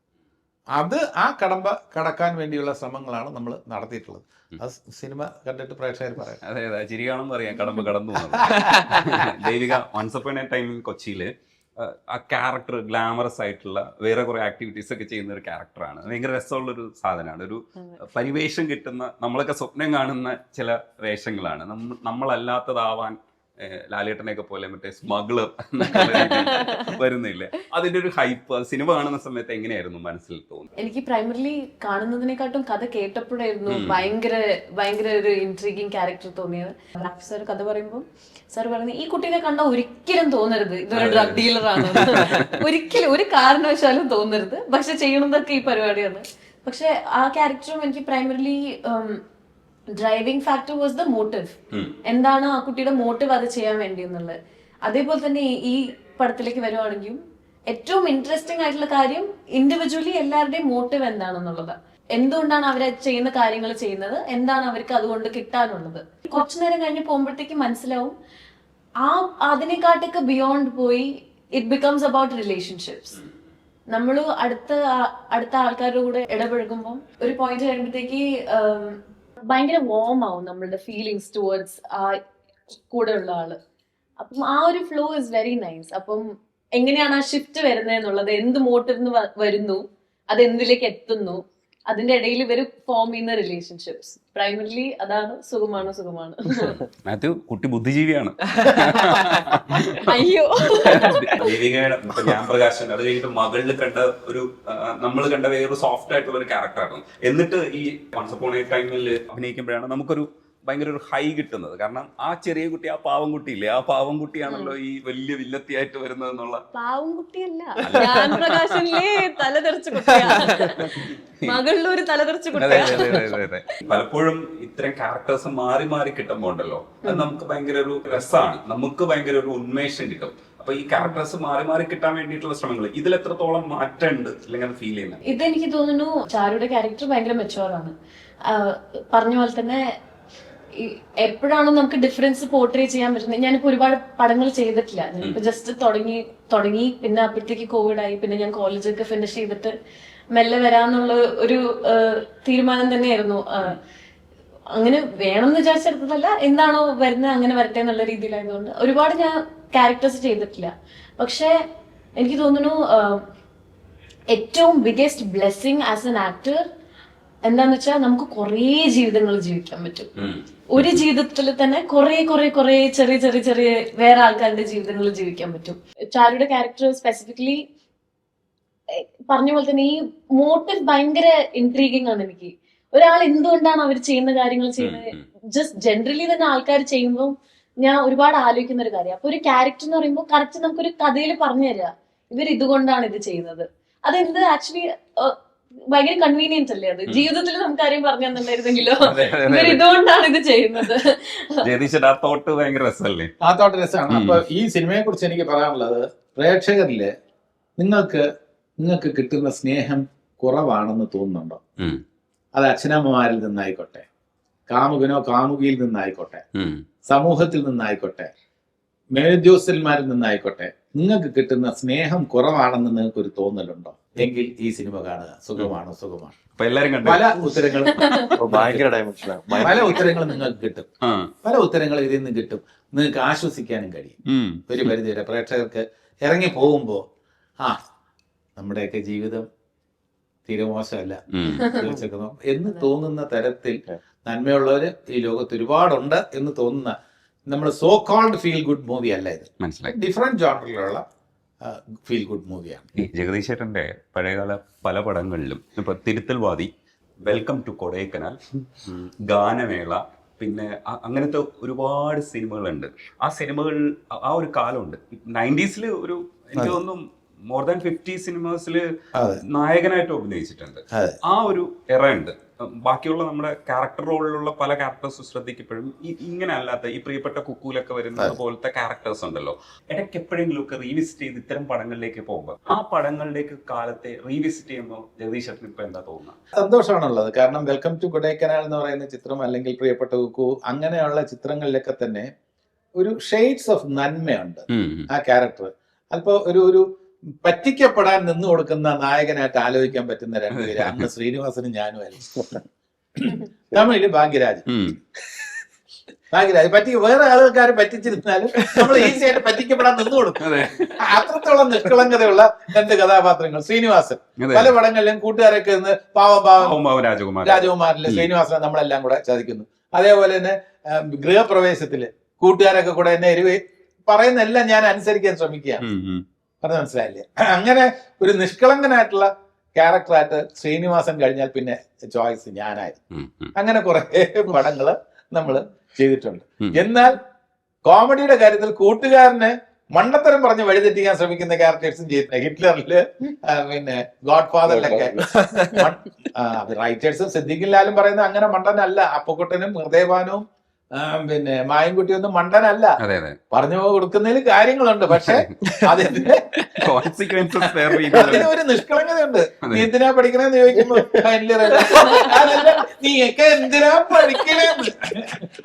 അത് ആ കടമ്പ കടക്കാൻ വേണ്ടിയുള്ള ശ്രമങ്ങളാണ് നമ്മൾ നടത്തിയിട്ടുള്ളത്. അത് സിനിമ കണ്ടിട്ട് പ്രേക്ഷകർ പറയാം. അതെ അതെ, ചിരി കാണുമ്പോൾ അറിയാം കടമ്പ കടന്നു. Devika once upon a time കൊച്ചിയില് ആ ക്യാരക്ടർ ഗ്ലാമറസ് ആയിട്ടുള്ള വേറെ കുറെ ആക്ടിവിറ്റീസ് ഒക്കെ ചെയ്യുന്ന ഒരു ക്യാരക്ടറാണ്. ഭയങ്കര രസമുള്ളൊരു സാധനമാണ്. ഒരു പരിവേഷം കിട്ടുന്ന, നമ്മളൊക്കെ സ്വപ്നം കാണുന്ന ചില വേഷങ്ങളാണ്. നമ്മളല്ലാത്തതാവാൻ ലാലേട്ടനെയൊക്കെ പോലെ മറ്റേ സ്മഗ്ലർ വരുന്നില്ലേ, അതിന്റെ ഒരു ഹൈപ്പ് സിനിമ കാണുന്ന സമയത്ത് എങ്ങനെയായിരുന്നു മനസ്സിൽ തോന്നുന്നത്? എനിക്ക് പ്രൈമറിലി കാണുന്നതിനെക്കാട്ടും കഥ കേട്ടപ്പോഴായിരുന്നു ഭയങ്കര ഒരു ഇൻട്രീഗിങ് ക്യാരക്ടർ തോന്നിയത്. സാർ കഥ പറയുമ്പോൾ സാർ പറയുന്നത് ഈ കുട്ടീനെ കണ്ടാൽ ഒരിക്കലും തോന്നരുത് ഇതൊരു ഡ്രഗ് ഡീലറാണ്, ഒരിക്കലും ഒരു കാരണവശാലും തോന്നരുത്. പക്ഷെ ചെയ്യണതൊക്കെ ഈ പരിപാടിയാണ്. പക്ഷെ ആ ക്യാരക്ടറും എനിക്ക് primarily driving factor was the motive. എന്താണ് ആ കുട്ടിയുടെ മോട്ടീവ് അത് ചെയ്യാൻ വേണ്ടി എന്നുള്ളത്. അതേപോലെ തന്നെ ഈ പടത്തിലേക്ക് വരുവാണെങ്കിലും ഏറ്റവും ഇൻട്രസ്റ്റിംഗ് ആയിട്ടുള്ള കാര്യം ഇൻഡിവിജ്വലി എല്ലാവരുടെയും മോട്ടീവ് എന്താണെന്നുള്ളതാണ്. എന്തുകൊണ്ടാണ് അവർ ചെയ്യുന്ന കാര്യങ്ങൾ ചെയ്യുന്നത്, എന്താണ് അവർക്ക് അതുകൊണ്ട് കിട്ടാനുള്ളത്. കുറച്ചു നേരം കഴിഞ്ഞ് പോകുമ്പോഴത്തേക്ക് മനസ്സിലാവും അതിനെക്കാട്ടൊക്കെ ബിയോണ്ട് പോയി ഇറ്റ് ബിക്കംസ് അബൌട്ട് റിലേഷൻഷിപ്സ്. നമ്മൾ അടുത്ത ആൾക്കാരുടെ കൂടെ ഇടപഴകുമ്പോൾ ഒരു പോയിന്റ് കഴിയുമ്പോഴത്തേക്ക് ഭയങ്കര വോം ആവും നമ്മളുടെ ഫീലിങ്സ് ടുവേർഡ്സ് ആ കൂടെ ഉള്ള ആള്. അപ്പം ആ ഒരു ഫ്ലോ ഇസ് വെരി നൈസ്. അപ്പം എങ്ങനെയാണ് ആ ഷിഫ്റ്റ് വരുന്നത് എന്നുള്ളത്, എന്ത് മോട്ടീവ് വരുന്നു, അത് എന്തിലേക്ക് എത്തുന്നു, അതിന്റെ ഇടയിൽ ഇവർ ഫോം ചെയ്യുന്ന റിലേഷൻഷിപ്സ്, പ്രൈമറിലി അതാണ് സുഖമാണ്. മാത്യു കുട്ടി ബുദ്ധിജീവിയാണ്. അയ്യോ ദീപികയുടെ ഞാൻ പ്രകാശൻ അത് കഴിഞ്ഞിട്ട് മകളിൽ കണ്ട ഒരു നമ്മൾ കണ്ട വേറൊരു സോഫ്റ്റ് ആയിട്ടുള്ള ഒരു ക്യാരക്ടറാണ്. എന്നിട്ട് ഈ വൺസ് അപ്പോൺ എ ടൈമിൽ അഭിനയിക്കുമ്പോഴാണ് നമുക്കൊരു ഭയങ്കര ഒരു ഹൈ കിട്ടുന്നത്. കാരണം ആ ചെറിയ കുട്ടി, ആ പാവം കുട്ടിയില്ലേ, ആ പാവം കുട്ടിയാണല്ലോ ഈ വലിയ വില്ലത്തിയായിട്ട് വരുന്നത് എന്നുള്ള. പാവം കുട്ടിയല്ല, ഞാൻ പ്രകാശനിലെ തലതെറിച്ച കുട്ടിയാണ്, മകളിലൊരു തലതെറിച്ച കുട്ടിയാണ്. പലപ്പോഴും ഇത്തരം ക്യാരക്ടേഴ്സ് മാറി മാറി കിട്ടുമ്പോ ഉണ്ടല്ലോ, അത് നമുക്ക് ഭയങ്കര ഒരു രസമാണ്, നമുക്ക് ഭയങ്കര ഒരു ഉന്മേഷം കിട്ടും. അപ്പൊ ഈ ക്യാരക്ടേഴ്സ് മാറി മാറി കിട്ടാൻ വേണ്ടിയിട്ടുള്ള ശ്രമങ്ങൾ ഇതിൽ എത്രത്തോളം മാറ്റമുണ്ട് അല്ലെങ്കിൽ അത് ഫീൽ ചെയ്യുന്നത്? ഇതെനിക്ക് തോന്നുന്നു ചാരുയുടെ ക്യാരക്ടർ ഭയങ്കര മെച്ചുവറാണ്. പറഞ്ഞ പോലെ തന്നെ എപ്പോഴാണോ നമുക്ക് ഡിഫറൻസ് പോർട്രേ ചെയ്യാൻ പറ്റുന്നത്. ഞാനിപ്പോ ഒരുപാട് പടങ്ങൾ ചെയ്തിട്ടില്ല, ഞാനിപ്പോ ജസ്റ്റ് തുടങ്ങി പിന്നെ അപ്പോഴത്തേക്ക് കോവിഡായി, പിന്നെ ഞാൻ കോളേജൊക്കെ ഫിനിഷ് ചെയ്തിട്ട് മെല്ലെ വരാന്നുള്ള ഒരു തീരുമാനം തന്നെയായിരുന്നു. അങ്ങനെ വേണമെന്ന് വിചാരിച്ചെടുത്തതല്ല, എന്താണോ വരുന്നത് അങ്ങനെ വരട്ടെ എന്നുള്ള രീതിയിലായതുകൊണ്ട് ഒരുപാട് ഞാൻ ക്യാരക്ടേഴ്സ് ചെയ്തിട്ടില്ല. പക്ഷെ എനിക്ക് തോന്നുന്നു ഏറ്റവും biggest blessing as an actor എന്താന്ന് വെച്ചാൽ നമുക്ക് കുറേ ജീവിതങ്ങൾ ജീവിക്കാൻ പറ്റും. ഒരു ജീവിതത്തിൽ തന്നെ കുറെ ചെറിയ വേറെ ആൾക്കാരുടെ ജീവിതങ്ങൾ ജീവിക്കാൻ പറ്റും. ചാരുയുടെ ക്യാരക്ടർ സ്പെസിഫിക്കലി പറഞ്ഞ പോലെ തന്നെ ഈ മോട്ടീവ് ഭയങ്കര ഇൻട്രീഗിങ് ആണ് എനിക്ക്. ഒരാൾ എന്തുകൊണ്ടാണ് അവർ ചെയ്യുന്ന കാര്യങ്ങൾ ചെയ്യുന്നത്, ജസ്റ്റ് ജനറലി തന്നെ ആൾക്കാർ ചെയ്യുമ്പോൾ ഞാൻ ഒരുപാട് ആലോചിക്കുന്ന ഒരു കാര്യം. അപ്പൊ ഒരു ക്യാരക്ടർ എന്ന് പറയുമ്പോൾ കറക്റ്റ് നമുക്കൊരു കഥയിൽ പറഞ്ഞു തരിക, ഇവർ ഇതുകൊണ്ടാണ് ഇത് ചെയ്യുന്നത്. അതെന്ത് ആക്ച്വലി ഭയങ്കര കൺവീനിയൻസ് അല്ലേ അത്. ജീവിതത്തിൽ നമുക്ക് ആരെയും പറഞ്ഞു തന്നിട്ടുണ്ടായിരുന്നെങ്കിലോ ഇവർ ഇതുകൊണ്ടാണ് ഇത് ചെയ്യുന്നത്. ആ തോട്ട് രസമാണ്. അപ്പൊ ഈ സിനിമയെ കുറിച്ച് എനിക്ക് പറയാനുള്ളത്, പ്രേക്ഷകരില് നിങ്ങൾക്ക് കിട്ടുന്ന സ്നേഹം കുറവാണെന്ന് തോന്നുന്നുണ്ടോ? അത് അച്ഛനമ്മമാരിൽ നിന്നായിക്കോട്ടെ, കാമുകനോ കാമുകിയിൽ നിന്നായിക്കോട്ടെ, സമൂഹത്തിൽ നിന്നായിക്കോട്ടെ, മേലുദ്യോഗസ്ഥന്മാരിൽ നിന്നായിക്കോട്ടെ, നിങ്ങൾക്ക് കിട്ടുന്ന സ്നേഹം കുറവാണെന്ന് നിങ്ങൾക്ക് ഒരു തോന്നലുണ്ടോ? എങ്കിൽ ഈ സിനിമ കാണുക. സുഖമാണ്. പല ഉത്തരങ്ങളും ഭയങ്കര ഡയമെൻഷനാണ്. പല ഉത്തരങ്ങളും നിങ്ങൾക്ക് കിട്ടും. പല ഉത്തരങ്ങളും ഇതിൽ നിന്ന് കിട്ടും. നിങ്ങൾക്ക് ആശ്വസിക്കാനും കഴിയും. ഒരു പരിധിവരെ പ്രേക്ഷകർക്ക് ഇറങ്ങി പോകുമ്പോ നമ്മുടെയൊക്കെ ജീവിതം തീരെ മോശമല്ല എന്ന് തോന്നുന്ന തരത്തിൽ നന്മയുള്ളവര് ഈ ലോകത്ത് ഒരുപാടുണ്ട് എന്ന് തോന്നുന്ന നമ്മൾ so called feel good movie അല്ല ഇത്. ഡിഫറെന്റ് ജോണറിലുള്ള ഫീൽ ഗുഡ് മൂവിയാണ്. ഈ ജഗദീഷ് ചേട്ടന്റെ പഴയകാല പല പടങ്ങളിലും ഇപ്പൊ തിരുത്തൽവാദി, വെൽക്കം ടു കൊടൈക്കനാൽ, ഗാനമേള, പിന്നെ അങ്ങനത്തെ ഒരുപാട് സിനിമകളുണ്ട്. ആ സിനിമകൾ ആ ഒരു കാലമുണ്ട്. 90s ഒരു എനിക്ക് തോന്നുന്നു മോർ ദാൻ 50 സിനിമാസിൽ നായകനായിട്ട് അഭിനയിച്ചിട്ടുണ്ട്. ആ ഒരു എറ ഉണ്ട്. ബാക്കിയുള്ള നമ്മുടെ ക്യാരക്ടർ റോളിലുള്ള പല ക്യാരക്ടേഴ്സ് ശ്രദ്ധിക്കപ്പോഴും ഇങ്ങനെ അല്ലാത്ത ഈ പ്രിയപ്പെട്ട കുക്കൂലൊക്കെ വരുന്നത് പോലത്തെ ക്യാരക്ടേഴ്സ് ഉണ്ടല്ലോ, ഇടയ്ക്ക് എപ്പോഴെങ്കിലും ഒക്കെ റീവിസിറ്റ് ചെയ്ത് ഇത്തരം പടങ്ങളിലേക്ക് പോകുമ്പോൾ ആ പടങ്ങളിലേക്ക് കാലത്തെ റീവിസിറ്റ് ചെയ്യുമ്പോൾ ജഗദീഷ് ചേട്ടന് ഇപ്പൊ എന്താ തോന്നുന്നത്? സന്തോഷമാണുള്ളത്. കാരണം വെൽക്കം ടു കൊടൈക്കനാൽ എന്ന് പറയുന്ന ചിത്രം, അല്ലെങ്കിൽ പ്രിയപ്പെട്ട കുക്കു, അങ്ങനെയുള്ള ചിത്രങ്ങളിലൊക്കെ തന്നെ ഒരു ഷെയ്ഡ്സ് ഓഫ് നന്മയുണ്ട്. ആ ക്യാരക്ടർ അല്പം ഒരു പറ്റിക്കപ്പെടാൻ നിന്നു കൊടുക്കുന്ന നായകനായിട്ട് ആലോചിക്കാൻ പറ്റുന്ന രണ്ടുപേര്, അന്ന് ശ്രീനിവാസനും ഞാനുമായിരുന്നു. തമിഴില് ഭാഗ്യരാജ് വേറെ ആൾക്കാർ പറ്റിച്ചിരുന്നാലും നമ്മൾ ഈസി ആയിട്ട് പറ്റിക്കപ്പെടാൻ നിന്നു കൊടുക്കും. അത്രത്തോളം നിഷ്കളങ്കതയുള്ള രണ്ട് കഥാപാത്രങ്ങൾ. ശ്രീനിവാസൻ പല പടങ്ങളിലും കൂട്ടുകാരൊക്കെ നിന്ന് പാവം രാജകുമാരിലെ ശ്രീനിവാസനെ നമ്മളെല്ലാം കൂടെ ചതിക്കുന്നു. അതേപോലെ തന്നെ ഗൃഹപ്രവേശത്തില് കൂട്ടുകാരൊക്കെ കൂടെ എന്നെ പറയുന്ന എല്ലാം ഞാൻ അനുസരിക്കാൻ ശ്രമിക്കുകയാണ്. പറഞ്ഞ മനസ്സിലായില്ലേ? അങ്ങനെ ഒരു നിഷ്കളങ്കനായിട്ടുള്ള ക്യാരക്ടറായിട്ട് ശ്രീനിവാസൻ കഴിഞ്ഞാൽ പിന്നെ ചോയ്സ് ഞാനായിരുന്നു. അങ്ങനെ കുറെ പടങ്ങള് നമ്മൾ ചെയ്തിട്ടുണ്ട്. എന്നാൽ കോമഡിയുടെ കാര്യത്തിൽ കൂട്ടുകാരനെ മണ്ടത്തരം പറഞ്ഞ് വഴിതെറ്റിക്കാൻ ശ്രമിക്കുന്ന ക്യാരക്ടേഴ്സും ചെയ്തിട്ടുണ്ട്. ഹിറ്റ്ലറില്, പിന്നെ ഗോഡ് ഫാദറിലൊക്കെ റൈറ്റേഴ്സും സിദ്ദീഖും ലാലും പറയുന്നത് അങ്ങനെ മണ്ടനല്ല. അപ്പുക്കുട്ടനും ഹൃദയഭാനവും പിന്നെ മായൻകുട്ടി ഒന്നും മണ്ടനല്ല, അതെ അതെ പറഞ്ഞു കൊടുക്കുന്നതിൽ കാര്യങ്ങളുണ്ട്. പക്ഷെ അതിന് കോൺസിക്വൻസസ് അതിന് ഒരു നിഷ്കളങ്കതയുണ്ട്. നീ എന്തിനാ പഠിക്കണെന്ന് ചോദിക്കുമ്പോ നീയൊക്കെ എന്തിനാ പഠിക്കണേന്ന്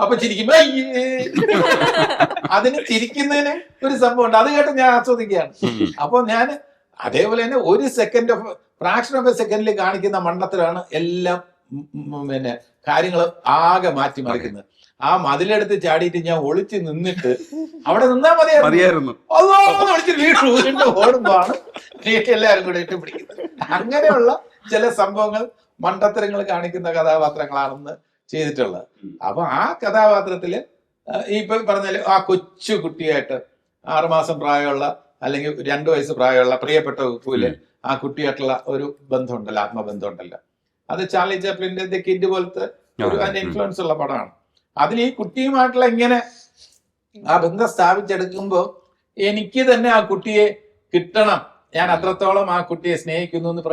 അപ്പൊ ചിരിക്കുമ്പോ അയ്യേ. അതിന് ചിരിക്കുന്നതിന് ഒരു സംഭവം ഉണ്ട്. അത് കേട്ട് ഞാൻ ആസ്വദിക്കുകയാണ്. അപ്പൊ ഞാൻ അതേപോലെ തന്നെ ഒരു second of fraction of A സെക്കൻഡിൽ കാണിക്കുന്ന മണ്ടത്തിലാണ് എല്ലാം പിന്നെ കാര്യങ്ങൾ ആകെ മാറ്റിമറിക്കുന്നത്. ആ മതിലെടുത്ത് ചാടിയിട്ട് ഞാൻ ഒളിച്ച് നിന്നിട്ട് അവിടെ നിന്നാ മതിയായിരുന്നു വീണ്ടും ഓടുമ്പോഴാണ് എല്ലാവരും കൂടെ ഇട്ട് പിടിക്കുന്നത്. അങ്ങനെയുള്ള ചില സംഭവങ്ങൾ മണ്ടത്തരങ്ങൾ കാണിക്കുന്ന കഥാപാത്രങ്ങളാണെന്ന് ചെയ്തിട്ടുള്ളത്. അപ്പൊ ആ കഥാപാത്രത്തില് ഇപ്പൊ പറഞ്ഞാല് ആ കൊച്ചു കുട്ടിയായിട്ട് 6 മാസം പ്രായമുള്ള അല്ലെങ്കിൽ 2 വയസ്സ് പ്രായമുള്ള പ്രിയപ്പെട്ട പോലെ ആ കുട്ടിയായിട്ടുള്ള ഒരു ബന്ധമുണ്ടല്ലോ, ആത്മബന്ധം ഉണ്ടല്ലോ, അത് ചാർലി ചാപ്ലിന്റെ ദി കിഡ് പോലത്തെ ഒരു അതിന്റെ ഇൻഫ്ലുവൻസ് ഉള്ള പടമാണ്. അതിൽ ഈ കുട്ടിയുമായിട്ടുള്ള ഇങ്ങനെ ആ ബന്ധം സ്ഥാപിച്ചെടുക്കുമ്പോൾ എനിക്ക് തന്നെ ആ കുട്ടിയെ കിട്ടണം, ഞാൻ അത്രത്തോളം ആ കുട്ടിയെ സ്നേഹിക്കുന്നു എന്ന്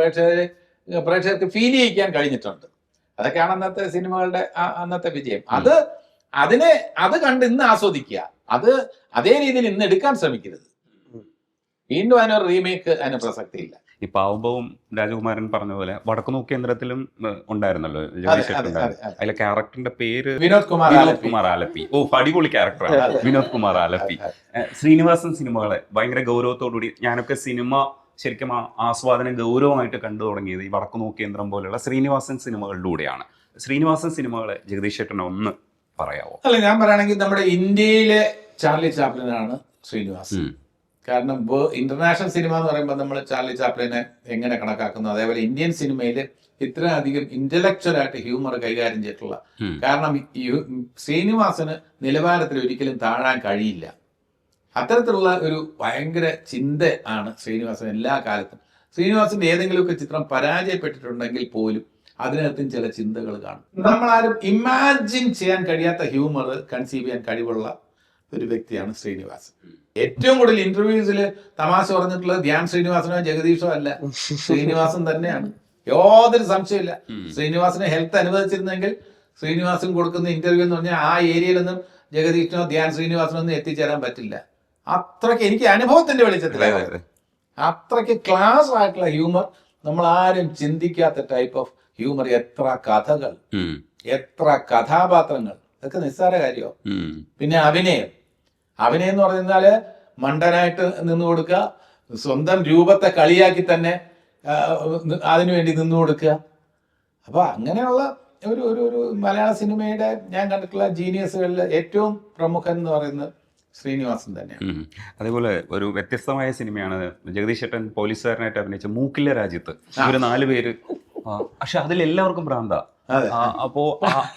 പ്രേക്ഷകർക്ക് ഫീൽ ചെയ്യിക്കാൻ കഴിഞ്ഞിട്ടുണ്ട്. അതൊക്കെയാണ് അന്നത്തെ സിനിമകളുടെ അന്നത്തെ വിജയം. അത് കണ്ട് ഇന്ന് ആസ്വദിക്കുക, അത് അതേ രീതിയിൽ ഇന്ന് എടുക്കാൻ ശ്രമിക്കരുത്. വീണ്ടും അതിനൊരു റീമേക്ക് അതിന് പ്രസക്തിയില്ല. ഈ പാവവും രാജകുമാരൻ പറഞ്ഞ പോലെ വടക്കുനോക്ക് കേന്ദ്രത്തിലും ഉണ്ടായിരുന്നല്ലോ അതിലെ ക്യാരക്ടറിന്റെ പേര് വിനോദ് കുമാർ ആലപ്പി. ഓ, അടിപൊളി ക്യാരക്ടറാണ് വിനോദ് കുമാർ ആലപ്പി. ശ്രീനിവാസൻ സിനിമകളെ ഭയങ്കര ഗൗരവത്തോടുകൂടി ഞാനൊക്കെ സിനിമ ശരിക്കും ആസ്വാദനം ഗൗരവമായിട്ട് കണ്ടു തുടങ്ങിയത് ഈ വടക്കുനോക്ക് കേന്ദ്രം പോലെയുള്ള ശ്രീനിവാസൻ സിനിമകളിലൂടെയാണ്. ശ്രീനിവാസൻ സിനിമകളെ ജഗദീഷ് ചേട്ടനെ ഒന്ന് പറയാവോ? അല്ല, ഞാൻ പറയുകയാണെങ്കിൽ നമ്മുടെ ഇന്ത്യയിലെ ചാർലി ചാപ്ലിനാണ് ശ്രീനിവാസൻ. കാരണം ഇന്റർനാഷണൽ സിനിമ എന്ന് പറയുമ്പോൾ നമ്മൾ ചാർലി ചാപ്ലിനെ എങ്ങനെ കണക്കാക്കുന്നു, അതേപോലെ ഇന്ത്യൻ സിനിമയിൽ ഇത്രയധികം ഇന്റലക്ച്വൽ ആയിട്ട് ഹ്യൂമർ കൈകാര്യം ചെയ്തിട്ടുള്ള, കാരണം ശ്രീനിവാസന് നിലവാരത്തിൽ ഒരിക്കലും താഴാൻ കഴിയില്ല. അത്തരത്തിലുള്ള ഒരു ഭയങ്കര ചിന്ത ആണ് ശ്രീനിവാസൻ എല്ലാ കാലത്തും. ശ്രീനിവാസന്റെ ഏതെങ്കിലുമൊക്കെ ചിത്രം പരാജയപ്പെട്ടിട്ടുണ്ടെങ്കിൽ പോലും അതിനകത്തും ചില ചിന്തകൾ കാണും. നമ്മളാരും ഇമാജിൻ ചെയ്യാൻ കഴിയാത്ത ഹ്യൂമർ കൺസീവ് ചെയ്യാൻ കഴിവുള്ള ഒരു വ്യക്തിയാണ് ശ്രീനിവാസൻ. ഏറ്റവും കൂടുതൽ ഇന്റർവ്യൂസിൽ തമാശ പറഞ്ഞിട്ടുള്ളത് ധ്യാൻ ശ്രീനിവാസനോ ജഗദീഷോ അല്ല, ശ്രീനിവാസൻ തന്നെയാണ്. യാതൊരു സംശയമില്ല. ശ്രീനിവാസന് ഹെൽത്ത് അനുവദിച്ചിരുന്നെങ്കിൽ ശ്രീനിവാസൻ കൊടുക്കുന്ന ഇന്റർവ്യൂ എന്ന് പറഞ്ഞാൽ ആ ഏരിയയിലൊന്നും ജഗദീഷിനോ ധ്യാൻ ശ്രീനിവാസനോ ഒന്നും എത്തിച്ചേരാൻ പറ്റില്ല. അത്രയ്ക്ക് എനിക്ക് അനുഭവത്തിന്റെ വെളിച്ചത്തിലാണ്. അത്രയ്ക്ക് ക്ലാസ് ആയിട്ടുള്ള ഹ്യൂമർ, നമ്മൾ ആരും ചിന്തിക്കാത്ത ടൈപ്പ് ഓഫ് ഹ്യൂമർ. എത്ര കഥകൾ, എത്ര കഥാപാത്രങ്ങൾ, ഇതൊക്കെ നിസ്സാര കാര്യമോ. പിന്നെ അഭിനയം എന്ന് പറഞ്ഞാല് മണ്ടനായിട്ട് നിന്നു കൊടുക്കുക, സ്വന്തം രൂപത്തെ കളിയാക്കി തന്നെ അതിനുവേണ്ടി നിന്നു കൊടുക്കുക. അപ്പൊ അങ്ങനെയുള്ള ഒരു ഒരു ഒരു മലയാള സിനിമയുടെ ഞാൻ കണ്ടിട്ടുള്ള ജീനിയസുകളിൽ ഏറ്റവും പ്രമുഖൻ എന്ന് പറയുന്നത് ശ്രീനിവാസൻ തന്നെയാണ്. അതേപോലെ ഒരു വ്യത്യസ്തമായ സിനിമയാണ് ജഗദീഷ് ചേട്ടൻ പോലീസുകാരനായിട്ട് അഭിനയിച്ച മൂക്കിലെ രാജ്യത്ത്. ഇവര് 4 പേര്, പക്ഷെ അതിലെല്ലാവർക്കും ഭ്രാന്താ. അപ്പോ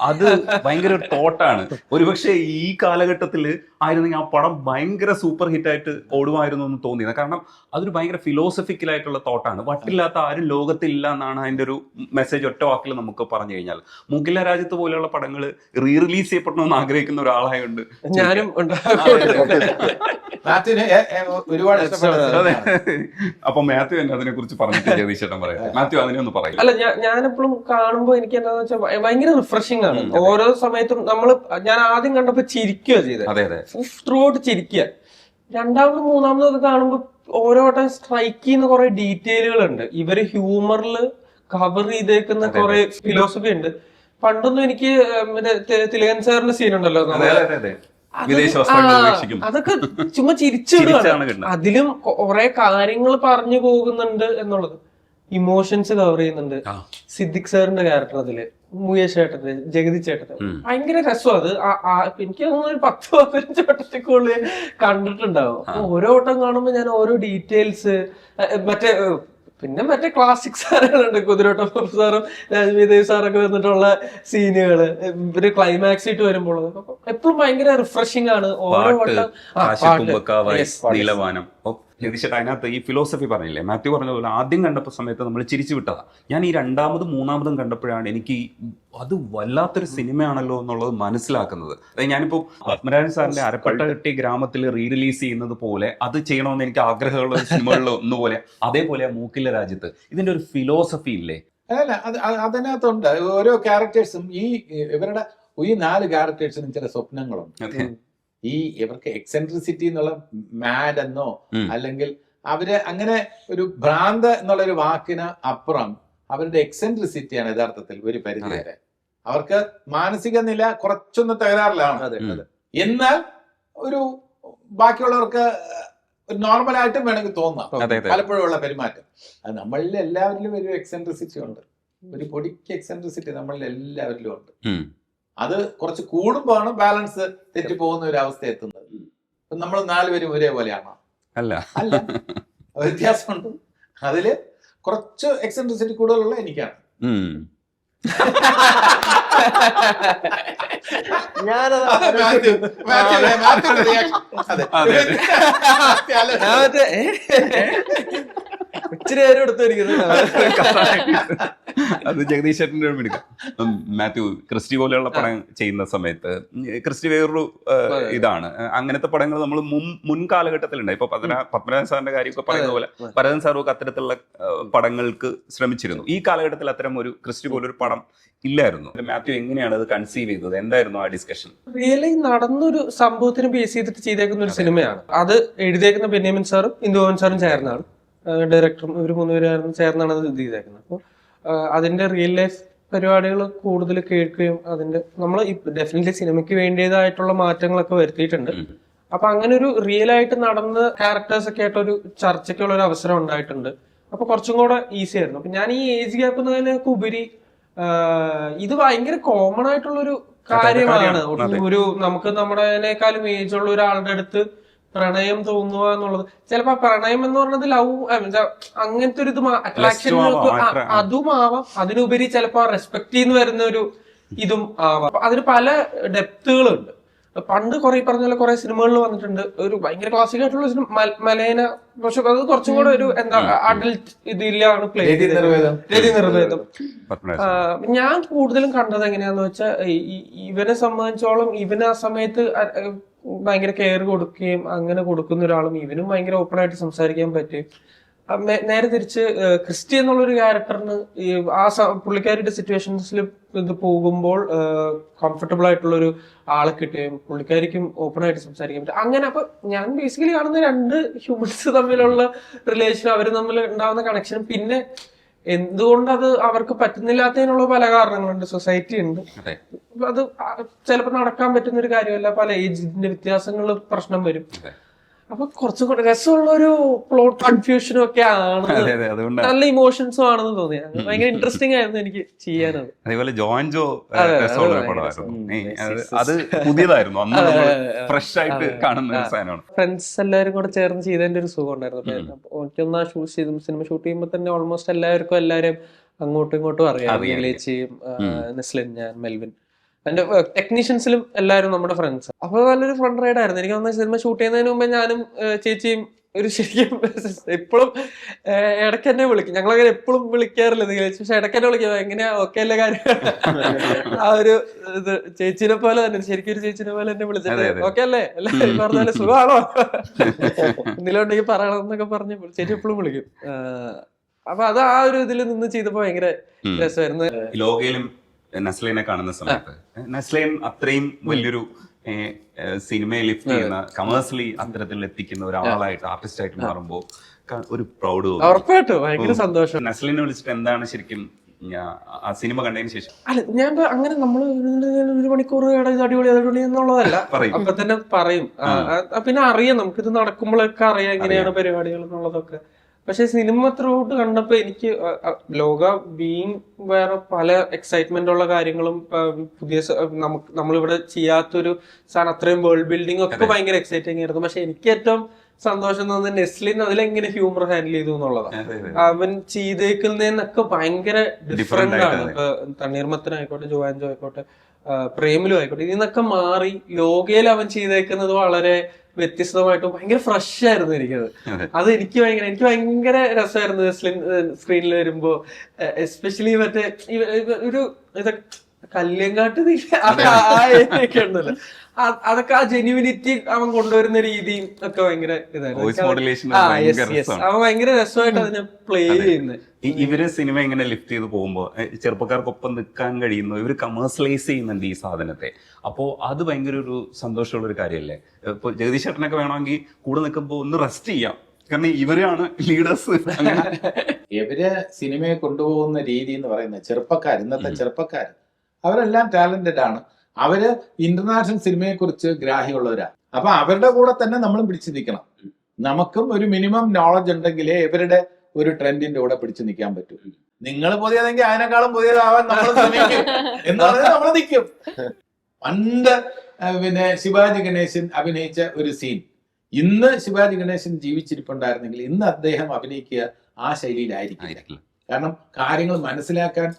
അത് ഭയങ്കര തോട്ടാണ്. ഒരുപക്ഷെ ഈ കാലഘട്ടത്തിൽ ആയിരുന്നെങ്കിൽ ആ പടം ഭയങ്കര സൂപ്പർ ഹിറ്റ് ആയിട്ട് ഓടുമായിരുന്നു എന്ന് തോന്നിയത്. കാരണം അതൊരു ഭയങ്കര ഫിലോസഫിക്കൽ ആയിട്ടുള്ള തോട്ടാണ്. വട്ടില്ലാത്ത ആരും ലോകത്തില്ല എന്നാണ് അതിന്റെ ഒരു മെസ്സേജ് ഒറ്റ വാക്കിൽ നമുക്ക് പറഞ്ഞു കഴിഞ്ഞാൽ. മൂക്കില രാജ്യത്ത് പോലെയുള്ള പടങ്ങൾ റീ റിലീസ് ചെയ്യപ്പെടണമെന്ന് ആഗ്രഹിക്കുന്ന ഒരാളായുണ്ട് ഞാനും. അപ്പൊ മാത്യു തന്നെ അതിനെ കുറിച്ച് പറഞ്ഞിട്ട് ജഗദീഷ് ചേട്ടൻ പറയാം. മാത്യു അതിനെ ഒന്ന് പറയും. അല്ല, ഞാനെപ്പോഴും കാണുമ്പോ എനിക്ക് എന്താന്ന് വെച്ചാൽ ഭയങ്കര റിഫ്രഷിംഗ് ആണ്. ഓരോ സമയത്തും ഞാൻ ആദ്യം കണ്ടപ്പോ ചിരിക്കുക ചെയ്തത്, ത്രൂ ഔട്ട് ചിരിക്കുക. രണ്ടാമതും മൂന്നാമതും ഒക്കെ കാണുമ്പോ ഓരോ വട്ടം സ്ട്രൈക്ക് ചെയ്യുന്ന കുറെ ഡീറ്റെയിലുകൾ ഉണ്ട്. ഇവര് ഹ്യൂമറിൽ കവർ ചെയ്തേക്കുന്ന കുറെ ഫിലോസഫി ഉണ്ട്. പണ്ടൊന്നും എനിക്ക് തിലകൻ സാറിന്റെ സീൻ ഉണ്ടല്ലോ, അതൊക്കെ ചുമ്മാ ചിരിച്ചിടുകയാണ്. അതിലും കുറെ കാര്യങ്ങൾ പറഞ്ഞു പോകുന്നുണ്ട് എന്നുള്ളത്. ഇമോഷൻസ് കവർ ചെയ്യുന്നുണ്ട്. സിദ്ദിഖ് സാറിന്റെ ക്യാരക്ടർ അതില്, മുകേഷ് ചേട്ടന്റെ, ജഗതി ചേട്ടന്റെ ഭയങ്കര രസം. അത് എനിക്ക് തോന്നുന്നു ഒരു 10-15 വട്ടത്തിക്കുള്ളിൽ കണ്ടിട്ടുണ്ടാവും. ഓരോ വട്ടം കാണുമ്പോ ഞാൻ ഓരോ ഡീറ്റെയിൽസ് മറ്റേ ക്ലാസിക് സാറുകളുണ്ട്, കുതിരോട്ടം സാറും രാജ്മി ദേവ് സാറൊക്കെ വന്നിട്ടുള്ള സീനുകള്, ഇവര് ക്ലൈമാക്സ് ഇട്ട് വരുമ്പോൾ എപ്പോഴും ഭയങ്കര റിഫ്രഷിംഗ് ആണ്. ഓരോ വട്ടം നീലവാനം. ജഗദീഷ് അതിനകത്ത് ഈ ഫിലോസഫി പറഞ്ഞില്ലേ, മാത്യു പറഞ്ഞ പോലെ ആദ്യം കണ്ടപ്പോൾ സമയത്ത് നമ്മൾ ചിരിച്ചു വിട്ടതാ. ഞാൻ ഈ രണ്ടാമതും മൂന്നാമതും കണ്ടപ്പോഴാണ് എനിക്ക് അത് വല്ലാത്തൊരു സിനിമയാണല്ലോ എന്നുള്ളത് മനസ്സിലാക്കുന്നത്. അതായത് ഞാനിപ്പോൾ പത്മരാജൻ സാറിന്റെ അരപ്പട്ട കെട്ടി ഗ്രാമത്തിൽ റീ റിലീസ് ചെയ്യുന്നത് പോലെ അത് ചെയ്യണമെന്ന് എനിക്ക് ആഗ്രഹമുള്ള സിനിമകളിൽ ഒന്നുപോലെ, അതേപോലെ മൂക്കിലെ രാജ്യത്ത് ഇതിന്റെ ഒരു ഫിലോസഫി ഇല്ലേ? അല്ല, അതിനകത്തുണ്ട്. ഓരോ ക്യാരക്ടേഴ്സും ഈ ഇവരുടെ ഈ 4 ക്യാരക്ടേഴ്സിനും ചില സ്വപ്നങ്ങളുണ്ട്. അതെ. ഈ ഇവർക്ക് എക്സെൻട്രിസിറ്റി എന്നുള്ള മാഡ് എന്നോ അല്ലെങ്കിൽ അവര് അങ്ങനെ ഒരു ഭ്രാന്ത് എന്നുള്ള ഒരു വാക്കിന് അപ്പുറം അവരുടെ എക്സെൻട്രിസിറ്റിയാണ് യഥാർത്ഥത്തിൽ ഒരു പരിധി വരെ. അവർക്ക് മാനസിക നില കുറച്ചൊന്ന് തകരാറിലാണ്. എന്നാൽ ഒരു ബാക്കിയുള്ളവർക്ക് നോർമലായിട്ടും വേണമെങ്കിൽ തോന്നാം പലപ്പോഴും ഉള്ള പെരുമാറ്റം. അത് നമ്മളിൽ എല്ലാവരിലും ഒരു എക്സെൻട്രിസിറ്റി ഉണ്ട്, ഒരു പൊടിക്ക് എക്സെൻട്രിസിറ്റി നമ്മളിൽ എല്ലാവരിലും ഉണ്ട്. അത് കുറച്ച് കൂടുമ്പോഴാണ് ബാലൻസ് തെറ്റി പോകുന്ന ഒരു അവസ്ഥ എത്തുന്നത്. നമ്മൾ 4 പേരും ഒരേപോലെയാണോ? അല്ല, അല്ല, വ്യത്യാസമുണ്ട്. അതില് കുറച്ച് എക്സെൻട്രിസിറ്റി കൂടുതലുള്ള എനിക്കാണ്. ഇച്ചിരി നേരം എടുത്തിരിക്കുന്നത് അത് ജഗദീഷ് ചേട്ടൻ്റെ മിടുക്കം. മാത്യു, ക്രിസ്റ്റി പോലെയുള്ള പടം ചെയ്യുന്ന സമയത്ത് ക്രിസ്റ്റി വേറൊരു ഇതാണ്. അങ്ങനത്തെ പടങ്ങൾ നമ്മൾ മുൻ കാലഘട്ടത്തിലുണ്ട്. ഇപ്പൊ പത്മനാഭൻ സാറിന്റെ കാര്യമൊക്കെ പറയുന്ന പോലെ ഭരതൻ സാറും ഒക്കെ അത്തരത്തിലുള്ള പടങ്ങൾക്ക് ശ്രമിച്ചിരുന്നു. ഈ കാലഘട്ടത്തിൽ അത്തരം ഒരു ക്രിസ്റ്റി പോലൊരു പടം ഇല്ലായിരുന്നു. മാത്യു എങ്ങനെയാണ് അത് കൺസീവ് ചെയ്തത്? എന്തായിരുന്നു ആ ഡിസ്കഷൻ? റിയലി നടന്നൊരു സംഭവത്തിന് ബേസ് ചെയ്തിട്ട് ചെയ്തേക്കുന്ന ഒരു സിനിമയാണ്. അത് എഴുതിയേക്കുന്ന ബെന്യാമിൻ സാറും ഇന്ദുഭവൻ സാറും ചേർന്നാണ്, ഡയറക്ടറും ഇവർ 3 പേരും ചേർന്നാണ് അത് ഇത് ചെയ്തേക്കുന്നത്. അപ്പോൾ അതിന്റെ റിയൽ ലൈഫ് പരിപാടികൾ കൂടുതൽ കേൾക്കുകയും അതിന്റെ നമ്മൾ ഡെഫിനറ്റ്ലി സിനിമയ്ക്ക് വേണ്ടിയതായിട്ടുള്ള മാറ്റങ്ങളൊക്കെ വരുത്തിയിട്ടുണ്ട്. അപ്പൊ അങ്ങനെ ഒരു റിയൽ ആയിട്ട് നടന്ന ക്യാരക്ടേഴ്സ് ഒക്കെ ആയിട്ട് ഒരു ചർച്ചയ്ക്കുള്ള ഒരു അവസരം ഉണ്ടായിട്ടുണ്ട്. അപ്പൊ കുറച്ചും കൂടെ ഈസി ആയിരുന്നു. അപ്പൊ ഞാൻ ഈ ഏജ് ഗ്യാപ്പ് എന്നതിനൊക്കെ ഉപരി ഇത് ഭയങ്കര കോമൺ ആയിട്ടുള്ള ഒരു കാര്യമാണ്. ഒരു നമുക്ക് നമ്മുടേക്കാളും ഏജ് ഉള്ള ഒരാളുടെ അടുത്ത് പ്രണയം തോന്നുക എന്നുള്ളത്, ചിലപ്പോ പ്രണയം എന്ന് പറഞ്ഞത് ലവ് അങ്ങനത്തെ ഒരു ഇത് അട്രാക്ഷൻ അതുമാവാം. അതിനുപരി ചിലപ്പോ റെസ്പെക്ട് ചെയ്യുന്ന വരുന്ന ഒരു ഇതും ആവാം. അതിന് പല ഡെപ്തുകളുണ്ട്. പണ്ട് കുറെ പറഞ്ഞ പോലെ കുറെ സിനിമകളിൽ വന്നിട്ടുണ്ട്. ഒരു ഭയങ്കര ക്ലാസിക് ആയിട്ടുള്ള സിനിമ മലേന, പക്ഷെ അത് കുറച്ചും കൂടെ ഒരു എന്താ അഡൽട്ട് ഇതിലാണ് പ്ലേ രതി നിർവേദം. ഞാൻ കൂടുതലും കണ്ടത് എങ്ങനെയാന്ന് വെച്ചാൽ ഇവനെ സംബന്ധിച്ചോളം ഇവന് ആ സമയത്ത് ഭയങ്കര കെയർ കൊടുക്കുകയും അങ്ങനെ കൊടുക്കുന്ന ഒരാളും ഇവനും ഭയങ്കര ഓപ്പൺ ആയിട്ട് സംസാരിക്കാൻ പറ്റും. നേരെ തിരിച്ച് ക്രിസ്റ്റി എന്നുള്ളൊരു ക്യാരക്ടറിന് ആ പുള്ളിക്കാരിയുടെ സിറ്റുവേഷൻസിൽ ഇത് പോകുമ്പോൾ കംഫർട്ടബിൾ ആയിട്ടുള്ള ഒരു ആളെ കിട്ടുകയും പുള്ളിക്കാരിക്കും ഓപ്പൺ ആയിട്ട് സംസാരിക്കാൻ പറ്റും. അങ്ങനെ അപ്പൊ ഞാൻ ബേസിക്കലി കാണുന്ന 2 ഹ്യൂമൻസ് തമ്മിലുള്ള റിലേഷൻ, അവർ തമ്മിൽ ഉണ്ടാവുന്ന കണക്ഷനും പിന്നെ എന്തുകൊണ്ട് അത് അവർക്ക് പറ്റുന്നില്ലാത്തതിനുള്ള പല കാരണങ്ങളുണ്ട്. സൊസൈറ്റി ഉണ്ട്, അത് ചിലപ്പോൾ നടക്കാൻ പറ്റുന്ന ഒരു കാര്യമല്ല. പല ഏജിന്റെ വ്യത്യാസങ്ങൾ പ്രശ്നം വരും. അപ്പൊ കുറച്ചും കൂടെ രസമുള്ള ഒരു പ്ലോട്ട് കൺഫ്യൂഷനും ഒക്കെ ആണ്. നല്ല ഇമോഷൻസും ആണെന്ന് തോന്നി. ഭയങ്കര ഇൻട്രസ്റ്റിംഗ് ആയിരുന്നു എനിക്ക് ചെയ്യാനത്. അതേപോലെ ജോൻജോ അത് പുതിയതായിരുന്നു, ഫ്രഷ് ആയിട്ട് കാണുന്ന ഒരു സാധനമാണ്. ഫ്രണ്ട്സ് എല്ലാവരും കൂടെ ചേർന്ന് ചെയ്തതിന്റെ ഒരു സുഖം ഉണ്ടായിരുന്നു. എനിക്കൊന്നാ സിനിമ ഷൂട്ട് ചെയ്യുമ്പോൾ തന്നെ ഓൾമോസ്റ്റ് എല്ലാവരെയും അങ്ങോട്ടും ഇങ്ങോട്ടും അറിയാം. ലേച്ചിയും നെസ്ലിൻ, ഞാൻ, മെൽവിൻ, എന്റെ ടെക്നീഷ്യൻസിലും എല്ലാവരും നമ്മുടെ ഫ്രണ്ട്സ്. അപ്പൊ നല്ലൊരു ഫ്രണ്ട് റൈഡ് ആയിരുന്നു. എനിക്ക് തോന്നുന്ന സിനിമ ഷൂട്ട് ചെയ്യുന്നതിന് മുമ്പേ ഞാനും ചേച്ചിയും ഒരു ശരിക്കും എപ്പോഴും ഇടയ്ക്ക് എന്നെ വിളിക്കും. ഞങ്ങളങ്ങനെ എപ്പോഴും വിളിക്കാറില്ല, പക്ഷെ ഇടയ്ക്ക് എന്നെ വിളിക്കും. എങ്ങനെയാ ഓക്കെ അല്ലേ കാര്യം? ആ ഒരു ഇത് ചേച്ചിനെ പോലെ തന്നെ, ശരിക്കും ഒരു ചേച്ചിനെ പോലെ എന്നെ വിളിച്ചിട്ട് ഓക്കെ അല്ലേ അല്ലേ പറഞ്ഞാല് സുഖമാണോ എന്തെങ്കിലും പറയണം എന്നൊക്കെ പറഞ്ഞ് ചേച്ചി എപ്പോഴും വിളിക്കും. അപ്പൊ അത് ആ ഒരു ഇതിൽ നിന്ന് ചെയ്തപ്പോ ഭയങ്കര രസമായിരുന്നു. ലോകയിലും നസ്ലീനെ കാണുന്ന സമയത്ത് നസ്ലീൻ അത്രയും വലിയൊരു സിനിമയെ ലിഫ്റ്റ് ചെയ്യുന്ന, കമേഴ്സ്യലി അത്തരത്തിൽ എത്തിക്കുന്ന ഒരാളായിട്ട് ആർട്ടിസ്റ്റ് ആയിട്ട് മാറുമ്പോൾ ഒരു പ്രൗഡ് ഉറപ്പായിട്ടും ഭയങ്കര സന്തോഷം. നസ്ലീനെ വിളിച്ചിട്ട് എന്താണ് ശരിക്കും ആ സിനിമ കണ്ടതിന് ശേഷം? അല്ല, ഞാൻ അങ്ങനെ നമ്മള് 1 മണിക്കൂർ അടിപൊളി എന്നുള്ളതല്ല, അപ്പൊ തന്നെ പറയും. പിന്നെ അറിയാം, നമുക്കിത് നടക്കുമ്പോഴൊക്കെ അറിയാം എങ്ങനെയാണ് പരിപാടികൾ എന്നുള്ളതൊക്കെ. പക്ഷെ സിനിമ ത്രൂട്ട് കണ്ടപ്പോ എനിക്ക് ലോക ബീങ് വേറെ പല എക്സൈറ്റ്മെന്റ് ഉള്ള കാര്യങ്ങളും പുതിയ നമ്മളിവിടെ ചെയ്യാത്തൊരു സാധനം, അത്രയും വേൾഡ് ബിൽഡിംഗ് ഒക്കെ ഭയങ്കര എക്സൈറ്റിംഗ് ആയിരുന്നു. പക്ഷെ എനിക്ക് ഏറ്റവും സന്തോഷം തോന്നുന്നത് നെസ്ലിൻ അതിലെങ്ങനെ ഹ്യൂമർ ഹാൻഡിൽ ചെയ്തു എന്നുള്ളതാണ്. അവൻ ചെയ്തേക്കുന്നതിനൊക്കെ ഭയങ്കര ഡിഫറെന്റ് ആണ്. ഇപ്പൊ തണ്ണീർമത്തനായിക്കോട്ടെ, ജോവാൻജോ ആയിക്കോട്ടെ, പ്രേമിലും ആയിക്കോട്ടെ, ഇതിന്നൊക്കെ മാറി ലോകയിൽ അവൻ ചെയ്തേക്കുന്നത് വളരെ വ്യത്യസ്തമായിട്ടും ഭയങ്കര ഫ്രഷ് ആയിരുന്നു എനിക്കത്. അത് എനിക്ക് ഭയങ്കര രസമായിരുന്നു സ്ക്രീനിൽ വരുമ്പോ. എസ്പെഷ്യലി മറ്റേ ഒരു ഇതൊക്കെ കല്യങ്കാട്ട് ഒക്കെ ഉണ്ടല്ലോ, അതൊക്കെ ആ ജെന്യൂനിറ്റി അവൻ കൊണ്ടുവരുന്ന രീതിയും ഒക്കെ ഭയങ്കര Voice modulation ഇതായിരുന്നു. അവൻ ഭയങ്കര രസമായിട്ട് അതിനെ പ്ലേ ചെയ്യുന്നത്. ഇവര് സിനിമ ഇങ്ങനെ ലിഫ്റ്റ് ചെയ്ത് പോകുമ്പോ ചെറുപ്പക്കാർക്കൊപ്പം നിൽക്കാൻ കഴിയുന്നു, ഇവര് കമേഴ്സ്യലൈസ് ചെയ്യുന്നുണ്ട് ഈ സാധനത്തെ. അപ്പോ അത് ഭയങ്കര ഒരു സന്തോഷമുള്ള ഒരു കാര്യമല്ലേ? ഇപ്പൊ ജഗദീഷ് ചേട്ടനൊക്കെ വേണമെങ്കിൽ കൂടെ നിൽക്കുമ്പോ ഒന്ന് റെസ്റ്റ് ചെയ്യാം, കാരണം ഇവരാണ് ലീഡേഴ്സ്. ഇവര് സിനിമയെ കൊണ്ടുപോകുന്ന രീതി എന്ന് പറയുന്നത് ചെറുപ്പക്കാർ, ഇന്നത്തെ ചെറുപ്പക്കാർ അവരെല്ലാം ടാലന്റഡ് ആണ്. അവര് ഇന്റർനാഷണൽ സിനിമയെ കുറിച്ച് ഗ്രാഹ്യമുള്ളവരാ. അപ്പൊ അവരുടെ കൂടെ തന്നെ നമ്മളും പിടിച്ചു നിൽക്കണം. നമുക്കും ഒരു മിനിമം നോളജ് ഉണ്ടെങ്കിലേ ഇവരുടെ ഒരു ട്രെൻഡിന്റെ കൂടെ പിടിച്ചു നിൽക്കാൻ പറ്റും. നിങ്ങൾ പുതിയതെങ്കിൽ അതിനേക്കാളും പുതിയതാവാൻ നമ്മൾ ശ്രമിക്കും എന്ന് പറഞ്ഞാൽ നമ്മൾ നിൽക്കും. പണ്ട് പിന്നെ ശിവാജി ഗണേശൻ അഭിനയിച്ച ഒരു സീൻ ഇന്ന് ശിവാജി ഗണേശൻ ജീവിച്ചിരിപ്പുണ്ടായിരുന്നെങ്കിൽ ഇന്ന് അദ്ദേഹം അഭിനയിക്കുക ആ ശൈലിയിലായിരിക്കും. കാരണം കാര്യങ്ങൾ മനസ്സിലാക്കാൻ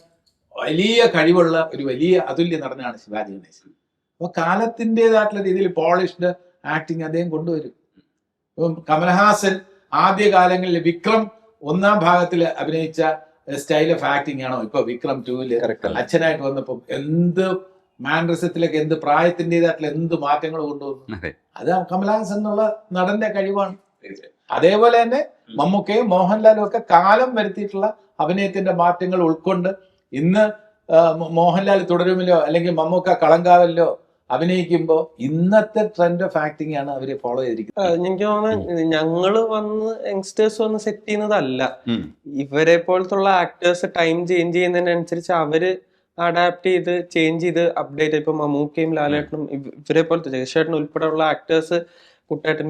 വലിയ കഴിവുള്ള ഒരു വലിയ അതുല്യ നടനാണ് ശിവാജി ഗണേശൻ. അപ്പൊ കാലത്തിൻ്റെതായിട്ടുള്ള രീതിയിൽ പോളിഷ്ഡ് ആക്ടിങ് അദ്ദേഹം കൊണ്ടുവരും. ഇപ്പം കമൽഹാസൻ ആദ്യകാലങ്ങളിൽ വിക്രം 1ാം ഭാഗത്തിൽ അഭിനയിച്ച സ്റ്റൈൽ ഓഫ് ആക്ടിങ് ആണോ ഇപ്പൊ വിക്രം 2-ല് അച്ഛനായിട്ട് വന്നപ്പോ എന്ത് മാൻഡ്രസത്തിലൊക്കെ എന്ത് പ്രായത്തിൻ്റെതായിട്ടുള്ള എന്ത് മാറ്റങ്ങൾ കൊണ്ടുവന്നു. അത് കമൽഹാസൻ എന്നുള്ള നടന്റെ കഴിവാണ്. അതേപോലെ തന്നെ മമ്മൂക്കയും മോഹൻലാലും ഒക്കെ കാലം വരുത്തിയിട്ടുള്ള അഭിനയത്തിന്റെ മാറ്റങ്ങൾ ഉൾക്കൊണ്ട് ഇന്ന് മോഹൻലാൽ തുടരുമില്ലോ അല്ലെങ്കിൽ മമ്മൂക്ക കളങ്കാവലിലോ അഭിനയിക്കുമ്പോ ഇന്നത്തെ ട്രെൻഡ് ഓഫ് ആക്ടിങ് ആണ് അവര് ഫോളോ ചെയ്തിരിക്കുന്നത്. എനിക്ക് തോന്നുന്നത് ഞങ്ങള് വന്ന് യങ്സ്റ്റേഴ്സ് വന്ന് സെറ്റ് ചെയ്യുന്നതല്ല, ഇവരെ പോലത്തുള്ള ആക്ടേഴ്സ് ടൈം ചേഞ്ച് ചെയ്യുന്നതിനനുസരിച്ച് അവര് അഡാപ്റ്റ് ചെയ്ത് ചേഞ്ച് ചെയ്ത് അപ്ഡേറ്റ്. ഇപ്പൊ മമ്മൂക്കയും ലാലേട്ടനും ഇവരെ പോലത്തെ ജഗദീഷേട്ടനും ഉൾപ്പെടെയുള്ള ആക്ടേഴ്സ്, കുട്ടേട്ടൻ,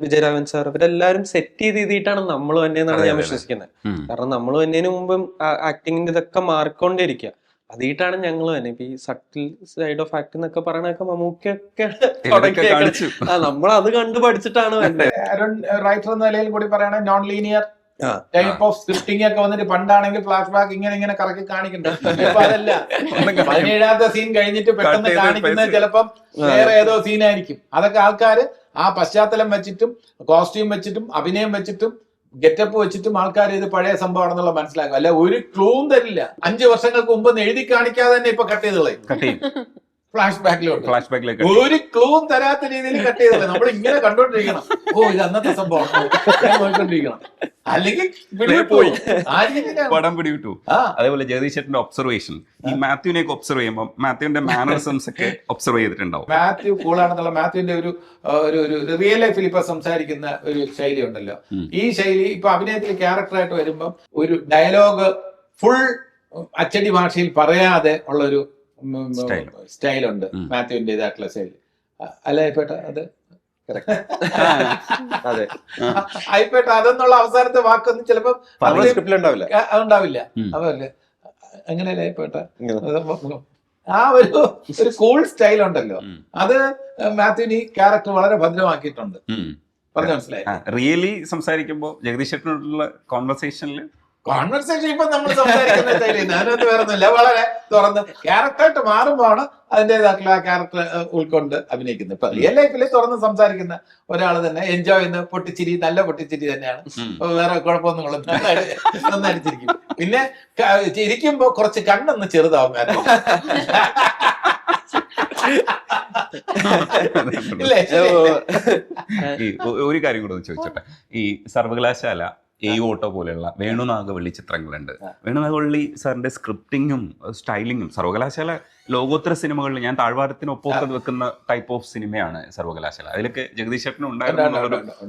വിജയരാഘവൻ സാർ, ഇവരെല്ലാരും സെറ്റ് ചെയ്തിട്ടാണ് നമ്മൾ തന്നെയെന്നാണ് ഞാൻ വിശ്വസിക്കുന്നത്. കാരണം നമ്മൾ തന്നതിന് മുമ്പും ആക്ടിങ്ങിന്റെ ഇതൊക്കെ മാറിക്കൊണ്ടിരിക്കുക. അതിട്ടാണ് ഞങ്ങൾ തന്നെ ഇപ്പൊ ഈ സട്ടിൽ സൈഡ് ഓഫ് ആക്ട് എന്നൊക്കെ പറയണൊക്കെ മമ്മൂക്കൊക്കെ നമ്മൾ അത് കണ്ടു പഠിച്ചിട്ടാണ് റൈറ്റർ എന്ന നിലയിൽ കൂടി പറയണ non linear type of scripting ഒക്കെ വന്നിട്ട് പണ്ടാണെങ്കിൽ ഫ്ലാഷ് ബാക്ക് ഇങ്ങനെ കറക്കി കാണിക്കുന്നുണ്ട്. ഇപ്പൊ അതല്ല, 17ാമത്തെ സീൻ കഴിഞ്ഞിട്ട് പെട്ടെന്ന് കാണിക്കുന്നത് ചിലപ്പം വേറെ ഏതോ സീനായിരിക്കും. അതൊക്കെ ആൾക്കാര് ആ പശ്ചാത്തലം വെച്ചിട്ടും കോസ്റ്റ്യൂം വെച്ചിട്ടും അഭിനയം വെച്ചിട്ടും ഗെറ്റപ്പ് വെച്ചിട്ടും ആൾക്കാർ ഇത് പഴയ സംഭവമാണെന്നുള്ള മനസ്സിലാക്കും. അല്ല ഒരു ക്ലൂവും തരില്ല. 5 വർഷങ്ങൾക്ക് മുമ്പ് എഴുതി കാണിക്കാതെ തന്നെ ഇപ്പൊ കട്ട് ചെയ്ത് കളയും. ഫ്ലാഷ് ബാക്കിലേക്ക് ഒരു ക്ലൂവും തരാത്ത രീതിയിൽ കട്ട് ചെയ്തല്ലേ. നമ്മൾ ഇങ്ങനെ കണ്ടോണ്ടിരിക്കണം, ഓ ഇത് അന്നത്തെ സംഭവം നോക്കിക്കൊണ്ടിരിക്കണം, അല്ലെങ്കിൽ പോയി പടം പിടിവിട്ടു. അതേപോലെ ജഗദീഷ് ചേട്ടന്റെ ഒബ്സർവേഷൻ, ഈ മാത്യുവിനെയൊക്കെ ഒബ്സർവ് ചെയ്യുമ്പോൾ മാത്യുവിന്റെ മാനറിസംസ് ഒക്കെ ഒബ്സർവ് ചെയ്തിട്ടുണ്ടാവും. മാത്യു കൂളാണെന്നുള്ള മാത്യുവിന്റെ ഒരു റിയൽ ലൈഫിൽ ഇപ്പൊ സംസാരിക്കുന്ന ഒരു ശൈലി ഉണ്ടല്ലോ. ഈ ശൈലി ഇപ്പൊ അഭിനയത്തിൽ ക്യാരക്ടറായിട്ട് വരുമ്പം ഒരു ഡയലോഗ് ഫുൾ അച്ചടി ഭാഷയിൽ പറയാതെ ഉള്ളൊരു സ്റ്റൈലുണ്ട് മാത്യുവിൻ്റെതായിട്ടുള്ള ശൈലി. അല്ല ഇപ്പേട്ട അത് ആയിപ്പോട്ടെ, അതെന്നുള്ള അവസാനത്തെ വാക്കൊന്നും ചിലപ്പോ അതുണ്ടാവില്ല. അതല്ലേ അങ്ങനെയല്ല ആയിപ്പോട്ടെ. ആ ഒരു കൂൾ സ്റ്റൈൽ ഉണ്ടല്ലോ, അത് മാത്യുവിന് ഈ ക്യാരക്ടർ വളരെ ഭദ്രമാക്കിയിട്ടുണ്ട്. പറഞ്ഞു മനസ്സിലായി. റിയലി സംസാരിക്കുമ്പോ ജഗദീഷ് ചേട്ടനോടുള്ള കോൺവെർസേഷനിൽ ഇപ്പൊ നമ്മൾ സംസാരിക്കുന്ന ശൈലി അതിനകത്ത് വേറെ ഒന്നുമില്ല. വളരെ തുറന്ന് ക്യാരക്ടറായിട്ട് മാറുമ്പോഴാണ് അതിൻ്റെതായിട്ടുള്ള ആ ക്യാരക്ടർ ഉൾക്കൊണ്ട് അഭിനയിക്കുന്നത്. ഇപ്പൊ റിയൽ ലൈഫിൽ തുറന്ന് സംസാരിക്കുന്ന ഒരാൾ തന്നെ എൻജോയ് ചെയ്യുന്ന പൊട്ടിച്ചിരി, നല്ല പൊട്ടിച്ചിരി തന്നെയാണ്. വേറെ കുഴപ്പമൊന്നും നന്നായിട്ട് ചിരിക്കും. പിന്നെ ചിരിക്കുമ്പോ കുറച്ച് കണ്ണൊന്ന് ചെറുതാവും. ഒരു കാര്യം കൂടെ ചോദിച്ചോട്ടെ, ഈ സർവകലാശാല ഓട്ടോ പോലെയുള്ള വേണുനാഗവള്ളി ചിത്രങ്ങളുണ്ട്. വേണുനാഗവള്ളി സാറിന്റെ സ്ക്രിപ്റ്റിങ്ങും സ്റ്റൈലിങ്ങും സർവകലാശാല ലോകോത്തര സിനിമകളിൽ ഞാൻ താഴ്വാരത്തിനൊപ്പം വെക്കുന്ന ടൈപ്പ് ഓഫ് സിനിമയാണ് സർവകലാശാല. അതിലൊക്കെ ജഗദീഷ് ചേട്ടനും ഉണ്ടായിരുന്ന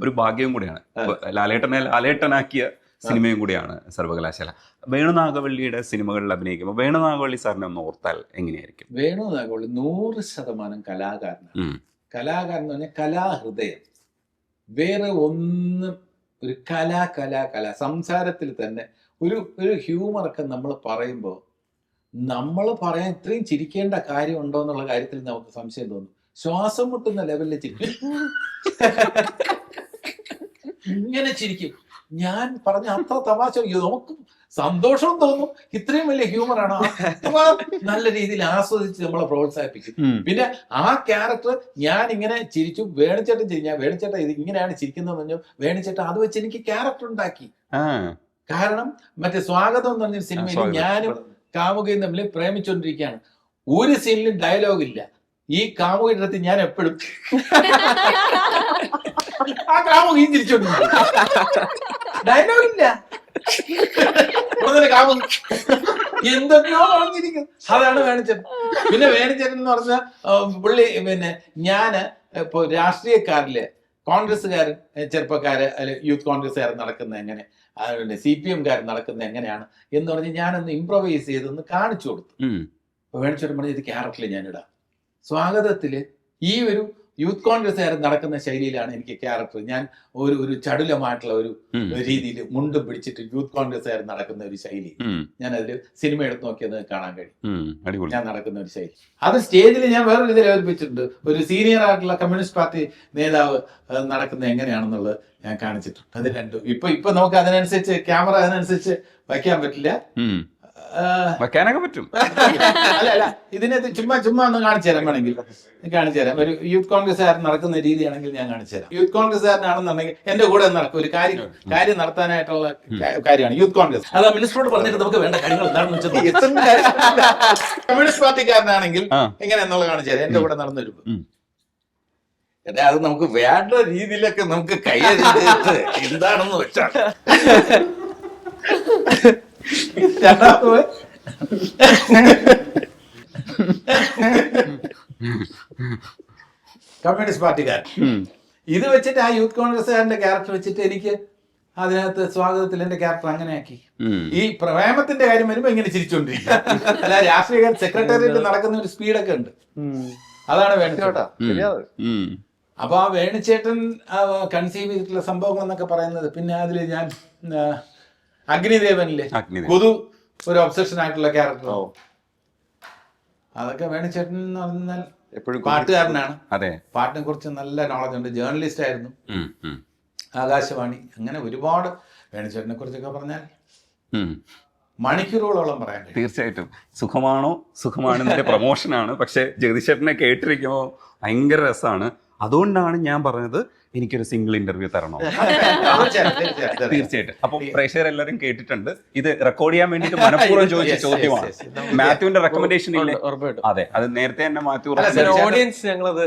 ഒരു ഭാഗ്യവും കൂടിയാണ്. ലാലേട്ടനാക്കിയ സിനിമയും കൂടിയാണ് സർവകലാശാല. വേണുനാഗവള്ളിയുടെ സിനിമകളിൽ അഭിനയിക്കുമ്പോൾ വേണുനാഗവള്ളി സാറിനെ ഒന്ന് ഓർത്താൽ എങ്ങനെയായിരിക്കും? വേണുനാഗവള്ളി 100% കലാകാരനാണ്. കലാകാരൻ എന്ന് പറഞ്ഞാൽ കലാഹൃദയം, വേറെ ഒന്നും. ഒരു കല സംസാരത്തിൽ തന്നെ ഒരു ഹ്യൂമറൊക്കെ നമ്മൾ പറയുമ്പോൾ നമ്മൾ പറയാൻ ഇത്രയും ചിരിക്കേണ്ട കാര്യം ഉണ്ടോ എന്നുള്ള കാര്യത്തിൽ നമുക്ക് സംശയം തോന്നും. ശ്വാസം മുട്ടുന്ന ലെവലിൽ ചിരിക്കും, ഇങ്ങനെ ചിരിക്കും. ഞാൻ പറഞ്ഞ അത്ര തമാശ നമുക്ക് സന്തോഷവും തോന്നും. ഇത്രയും വലിയ ഹ്യൂമറാണ്, നല്ല രീതിയിൽ ആസ്വദിച്ച് നമ്മളെ പ്രോത്സാഹിപ്പിക്കും. പിന്നെ ആ ക്യാരക്ടർ ഞാൻ ഇങ്ങനെ ചിരിച്ചു, വേണിച്ചേട്ടൻ ചിരി, ഞാൻ വേണിച്ചേട്ടൻ ഇത് ഇങ്ങനെയാണ് ചിരിക്കുന്നത് പറഞ്ഞു, വേണിച്ചേട്ടൻ അത് വെച്ച് എനിക്ക് ക്യാരക്ടർ ഉണ്ടാക്കി. കാരണം മറ്റേ സ്വാഗതം എന്ന് പറഞ്ഞ സിനിമയിൽ ഞാനും കാമുകയും തമ്മിൽ പ്രേമിച്ചുകൊണ്ടിരിക്കുകയാണ്. ഒരു സീനിലും ഡയലോഗ് ഇല്ല, ഈ കാമുകിന്റെ അടുത്ത് ഞാൻ എപ്പോഴും ആ കാമുകയും ചിരിച്ചോണ്ടിരിക്കും. ഡയലോഗ് ഇല്ല, കാമുകി എന്തൊക്കെയോ പറഞ്ഞിരിക്കും. അതാണ് വേണിച്ചേട്ടൻ. പിന്നെ വേണിച്ചേട്ടൻ എന്ന് പറഞ്ഞ പുള്ളി പിന്നെ ഞാന് ഇപ്പൊ രാഷ്ട്രീയക്കാരില് കോൺഗ്രസ്സുകാരൻ ചെറുപ്പക്കാര് അല്ലെ യൂത്ത് കോൺഗ്രസ്സുകാരൻ നടക്കുന്നത് എങ്ങനെ, പിന്നെ CPM-കാരൻ നടക്കുന്നത് എങ്ങനെയാണ് എന്ന് പറഞ്ഞ് ഞാനൊന്ന് ഇംപ്രവൈസ് ചെയ്തൊന്ന് കാണിച്ചു കൊടുത്തു. വേണിച്ചേട്ടൻ പറഞ്ഞ ഇത് ക്യാരക്ടറിൽ ഞാനിടാം. സ്വാഗതത്തില് ഈ ഒരു യൂത്ത് കോൺഗ്രസ്സുകാരൻ നടക്കുന്ന ശൈലിയിലാണ് എനിക്ക് ക്യാരക്ടർ. ഞാൻ ഒരു ചടുലമായിട്ടുള്ള ഒരു രീതിയിൽ മുണ്ടും പിടിച്ചിട്ട് യൂത്ത് കോൺഗ്രസ്സുകാരൻ നടക്കുന്ന ഒരു ശൈലി ഞാൻ അതിൽ സിനിമ എടുത്ത് നോക്കിയത് കാണാൻ കഴിയും. ഞാൻ നടക്കുന്ന ഒരു ശൈലി അത് സ്റ്റേജിൽ ഞാൻ വേറൊരു ഇതിൽ അവതരിപ്പിച്ചിട്ടുണ്ട്. ഒരു സീനിയർ ആയിട്ടുള്ള കമ്മ്യൂണിസ്റ്റ് പാർട്ടി നേതാവ് നടക്കുന്നത് എങ്ങനെയാണെന്നുള്ളത് ഞാൻ കാണിച്ചിട്ടുണ്ട്. അത് രണ്ടും ഇപ്പൊ നമുക്ക് അതിനനുസരിച്ച് ക്യാമറ അതിനനുസരിച്ച് വയ്ക്കാൻ പറ്റില്ല, വെക്കാനൊക്കെ പറ്റും. അല്ല ഇതിനകത്ത് ചുമ്മാ ഒന്ന് കാണിച്ചു തരാം, വേണമെങ്കിൽ കാണിച്ചു തരാം. ഒരു യൂത്ത് കോൺഗ്രസ്സുകാരൻ നടക്കുന്ന രീതിയാണെങ്കിൽ ഞാൻ കാണിച്ചു തരാം. യൂത്ത് കോൺഗ്രസ്സുകാരനാണെന്നുണ്ടെങ്കിൽ എന്റെ കൂടെ നടക്കും ഒരു കാര്യം നടത്താനായിട്ടുള്ള കാര്യമാണ് യൂത്ത് കോൺഗ്രസ്. അത് മിനിസ്റ്ററോട് പറഞ്ഞിട്ട് നമുക്ക് വേണ്ട കാര്യങ്ങൾ എന്താണെന്ന് വെച്ചാൽ കമ്മ്യൂണിസ്റ്റ് പാർട്ടിക്കാരനാണെങ്കിൽ എങ്ങനെയാണെന്നുള്ളത് കാണിച്ചു തരാം. എന്റെ കൂടെ നടന്നു വരുമ്പോ അത് നമുക്ക് വേണ്ട രീതിയിലൊക്കെ നമുക്ക് കൈയടിച്ചിട്ട് എന്താണെന്ന് വെച്ചാൽ കമ്മ്യൂണിസ്റ്റ് പാർട്ടിക്കാരൻ ഇത് വെച്ചിട്ട് ആ യൂത്ത് കോൺഗ്രസ്സുകാരന്റെ ക്യാരക്ടർ വെച്ചിട്ട് എനിക്ക് അതിനകത്ത് സ്വാഗതത്തിൽ എന്റെ ക്യാരക്ടർ അങ്ങനെയാക്കി. ഈ പ്രേമത്തിന്റെ കാര്യം വരുമ്പോ ഇങ്ങനെ ചിരിച്ചോണ്ടിരിക്കും. അല്ല രാഷ്ട്രീയ സെക്രട്ടേറിയറ്റ് നടക്കുന്ന ഒരു സ്പീഡൊക്കെ ഉണ്ട്. അതാണ് വേണിച്ചേട്ടൻ. അപ്പൊ ആ വേണിച്ചേട്ടൻ കൺസീവ് ചെയ്തിട്ടുള്ള സംഭവങ്ങൾ എന്നൊക്കെ പറയുന്നത് പിന്നെ അതിൽ ഞാൻ അഗ്നിദേവനിലെ പുതു ഒരു ഒബ്സഷൻ ആയിട്ടുള്ള ക്യാരക്ടർ, അതൊക്കെ വേണിച്ചേട്ടൻ എന്ന് പറഞ്ഞാൽ എപ്പോഴും പാട്ടുകാരനാണ്. അതെ, പാട്ടിനെ കുറിച്ച് നല്ല നോളജ് ഉണ്ട്. ജേർണലിസ്റ്റ് ആയിരുന്നു, ആകാശവാണി, അങ്ങനെ ഒരുപാട് വേണിച്ചേട്ടനെ കുറിച്ചൊക്കെ പറഞ്ഞാൽ മണിക്കൂറുകളോളം പറയാൻ കഴിയും. തീർച്ചയായിട്ടും. സുഖമാണെന്നതിന്റെ പ്രൊമോഷനാണ്. പക്ഷെ ജഗദീഷേട്ടനെ കേട്ടിരിക്കുമ്പോൾ ഭയങ്കര രസമാണ്. അതുകൊണ്ടാണ് ഞാൻ പറഞ്ഞത് എനിക്കൊരു സിംഗിൾ ഇന്റർവ്യൂ തരണോ. തീർച്ചയായിട്ടും. അപ്പൊ പ്രേക്ഷകരെല്ലാരും കേട്ടിട്ടുണ്ട്. ഇത് റെക്കോർഡ് ചെയ്യാൻ വേണ്ടിട്ട് മനഃപൂർവ്വം ചോദിച്ച ചോദ്യമാണ്. മാത്യുവിന്റെ റെക്കമെൻഡേഷൻ ഇല്ലേ? അതെ, അത് നേരത്തെ തന്നെ മാത്യു ഓഡിയൻസ് ഞങ്ങളത്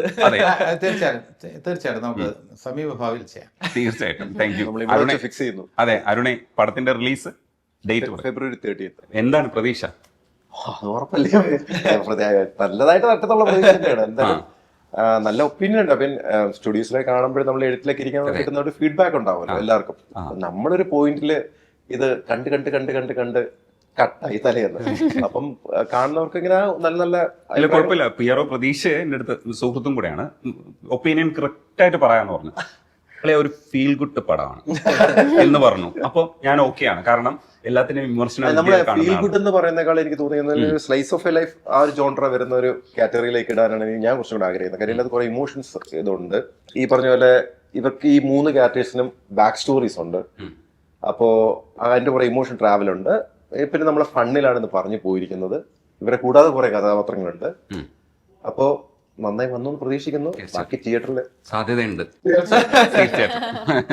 തീർച്ചയായിട്ടും നമുക്ക് സമീപഭാവിയിൽ ചെയ്യാം. തീർച്ചയായിട്ടും. Thank you. ഫിക്സ് ചെയ്യുന്നു. അതെ, അരുണെ, പടത്തിന്റെ റിലീസ് ഡേറ്റ് February 30th. എന്താണ് പ്രതീക്ഷ? ഉറപ്പല്ലേ, നല്ലതായിട്ട് തട്ടത്തുള്ള പ്രതീക്ഷയാണ്. എന്തായാലും നല്ല ഒപ്പീനിയൻ ഉണ്ട്. അപ്പം സ്റ്റുഡിയോസിലേക്ക് കാണുമ്പോൾ നമ്മൾ എഴുത്തിലേക്ക് ഇരിക്കാൻ കിട്ടുന്ന ഒരു ഫീഡ്ബാക്ക് ഉണ്ടാവുമല്ലോ എല്ലാവർക്കും. നമ്മളൊരു പോയിന്റില് ഇത് കണ്ട് കട്ടായി തലയെന്ന്. അപ്പം കാണുന്നവർക്ക് ഇങ്ങനെ നല്ല കുഴപ്പമില്ല. പിയറോ പ്രതീക്ഷ എന്റെ അടുത്ത് സുഹൃത്തും കൂടെയാണ്. ഒപ്പീനിയൻ കറക്റ്റ് ആയിട്ട് പറയാന്ന് പറഞ്ഞു. ഒരു ഫീൽ ഗുഡ് പടമാണ് എന്ന് പറഞ്ഞു. അപ്പൊ ഞാൻ ഓക്കെയാണ്. കാരണം എല്ലാത്തിനും വിമർശനം. നമ്മളെ ഫീൽ ഗുഡ് എന്ന് പറയുന്നേക്കാൾ എനിക്ക് തോന്നിയത് സ്ലൈസ് ഓഫ് എ ലൈഫ് ആ ഒരു ജോൺറ വരുന്ന ഒരു കാറ്റഗറിയിലേക്ക് ഇടാനാണ് ഞാൻ കുറച്ചും കൂടെ ആഗ്രഹിക്കുന്നത്. കാര്യം ഇതിനകത്ത് കുറെ ഇമോഷൻസ് ഇതുണ്ട്. ഈ പറഞ്ഞ പോലെ ഇവർക്ക് ഈ 3 ക്യാരക്ടേഴ്സിനും ബാക്ക് സ്റ്റോറീസ് ഉണ്ട്. അപ്പോ അതിന്റെ കുറെ ഇമോഷൻ ട്രാവൽ ഉണ്ട്. പിന്നെ നമ്മളെ ഫണ്ണിലാണ് ഇത് പറഞ്ഞു പോയിരിക്കുന്നത്. ഇവരെ കൂടാതെ കുറെ കഥാപാത്രങ്ങളുണ്ട്. അപ്പോ നന്നായി വന്നു പ്രതീക്ഷിക്കുന്നു. ബാക്കി തിയേറ്ററിൽ സാധ്യതയുണ്ട്,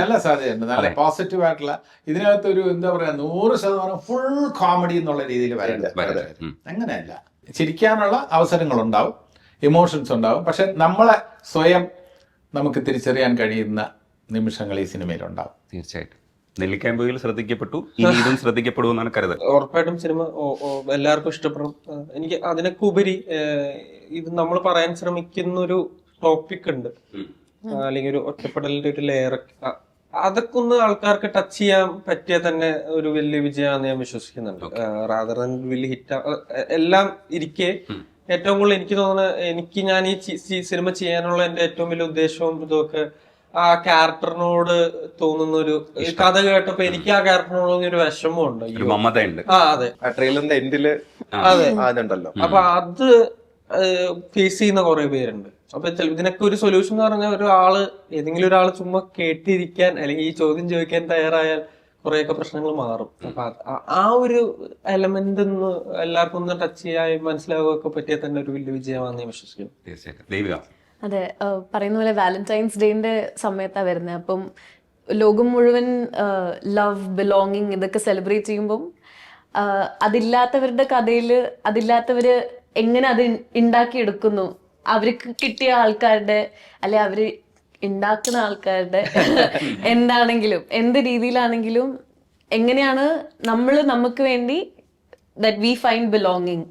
നല്ല സാധ്യതയുണ്ട്. നല്ല പോസിറ്റീവ് ആയിട്ടുള്ള ഇതിനകത്ത് ഒരു എന്താ പറയാ 100% ഫുൾ കോമഡി എന്നുള്ള രീതിയിൽ വരണ്ട. അങ്ങനെയല്ല, ചിരിക്കാനുള്ള അവസരങ്ങൾ ഉണ്ടാവും, ഇമോഷൻസ് ഉണ്ടാവും. പക്ഷെ നമ്മളെ സ്വയം നമുക്ക് തിരിച്ചറിയാൻ കഴിയുന്ന നിമിഷങ്ങൾ ഈ സിനിമയിലുണ്ടാവും. തീർച്ചയായിട്ടും. നെല്ലിക്കാമ്പുകൾ ശ്രദ്ധിക്കപ്പെട്ടു, ഇനി ഇതും ശ്രദ്ധിക്കപ്പെടുമെന്നാണ് കരുതൽ. ഉറപ്പായിട്ടും സിനിമ എല്ലാവർക്കും ഇഷ്ടപ്പെടും. എനിക്ക് അതിനൊക്കെ ഉപരി ഇത് നമ്മൾ പറയാൻ ശ്രമിക്കുന്ന ഒരു ടോപ്പിക് ഉണ്ട്, അല്ലെങ്കിൽ ഒരു ഒറ്റപ്പെടലിന്റെ ഒരു ലെയർ, അതൊക്കെ ഒന്ന് ആൾക്കാർക്ക് ടച്ച് ചെയ്യാൻ പറ്റിയ തന്നെ ഒരു വലിയ വിജയമാണെന്ന് ഞാൻ വിശ്വസിക്കുന്നുണ്ട്. റാദർ ദാൻ വലിയ ഹിറ്റ് എല്ലാം ഇരിക്കെ ഏറ്റവും കൂടുതൽ എനിക്ക് തോന്നുന്നത് ഞാൻ ഈ സിനിമ ചെയ്യാനുള്ള എന്റെ ഏറ്റവും വലിയ ഉദ്ദേശവും ഇതൊക്കെ ആ ക്യാരക്ടറിനോട് തോന്നുന്ന ഒരു കഥ കേട്ടപ്പോ എനിക്ക് ആ ക്യാരക്ടറിനോട് ഒരു വിഷമമുണ്ട്, മമതയുണ്ട്. അതെ, ട്രെയിലറിന്റെ എൻഡില് അതെ അതുണ്ടല്ലോ. അപ്പൊ അത് ഫേസ് ചെയ്യുന്ന കുറെ പേരുണ്ട്. അപ്പൊ ഇതിനൊക്കെ ഒരു സൊല്യൂഷൻ എന്ന് പറഞ്ഞാൽ ഒരാള് ഏതെങ്കിലും ഒരാൾ ചുമ്മാ കേട്ടിരിക്കാൻ അല്ലെങ്കിൽ ഈ ചോദ്യം ചോദിക്കാൻ തയ്യാറായാൽ കുറെയൊക്കെ പ്രശ്നങ്ങൾ മാറും. അപ്പൊ ആ ഒരു എലമെന്റ് ഒന്ന് എല്ലാവർക്കും ഒന്ന് ടച്ച് ചെയ്യാൻ മനസ്സിലാവുകയൊക്കെ പറ്റിയാൽ തന്നെ ഒരു വലിയ വിജയമാണെന്ന് ഞാൻ വിശ്വസിക്കുന്നു. തീർച്ചയായിട്ടും. അതെ, പറയുന്ന പോലെ വാലന്റൈൻസ് ഡേന്റെ സമയത്താണ് വരുന്നത്. അപ്പം ലോകം മുഴുവൻ ലവ്, ബിലോങ്ങിങ് ഇതൊക്കെ സെലിബ്രേറ്റ് ചെയ്യുമ്പം അതില്ലാത്തവരുടെ കഥയിൽ അതില്ലാത്തവര് എങ്ങനെ അത് ഉണ്ടാക്കിയെടുക്കുന്നു അവർക്ക് കിട്ടിയ ആൾക്കാരുടെ അല്ലെ അവര് ഉണ്ടാക്കുന്ന ആൾക്കാരുടെ എന്താണെങ്കിലും എന്ത് രീതിയിലാണെങ്കിലും എങ്ങനെയാണ് നമ്മൾ നമുക്ക് വേണ്ടി that we find belonging.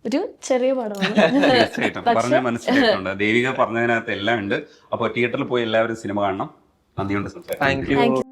ഒരു ചെറിയ പടമാണ്. തീർച്ചയായിട്ടും പറഞ്ഞ മനസ്സിലായിട്ടുണ്ട്. ദേവിക പറഞ്ഞതിനകത്ത് എല്ലാം ഉണ്ട്. അപ്പോൾ തിയേറ്ററിൽ പോയി എല്ലാവരും സിനിമ കാണണം. നന്ദിയുണ്ട് സംസാരിക്കാൻ. Thank you.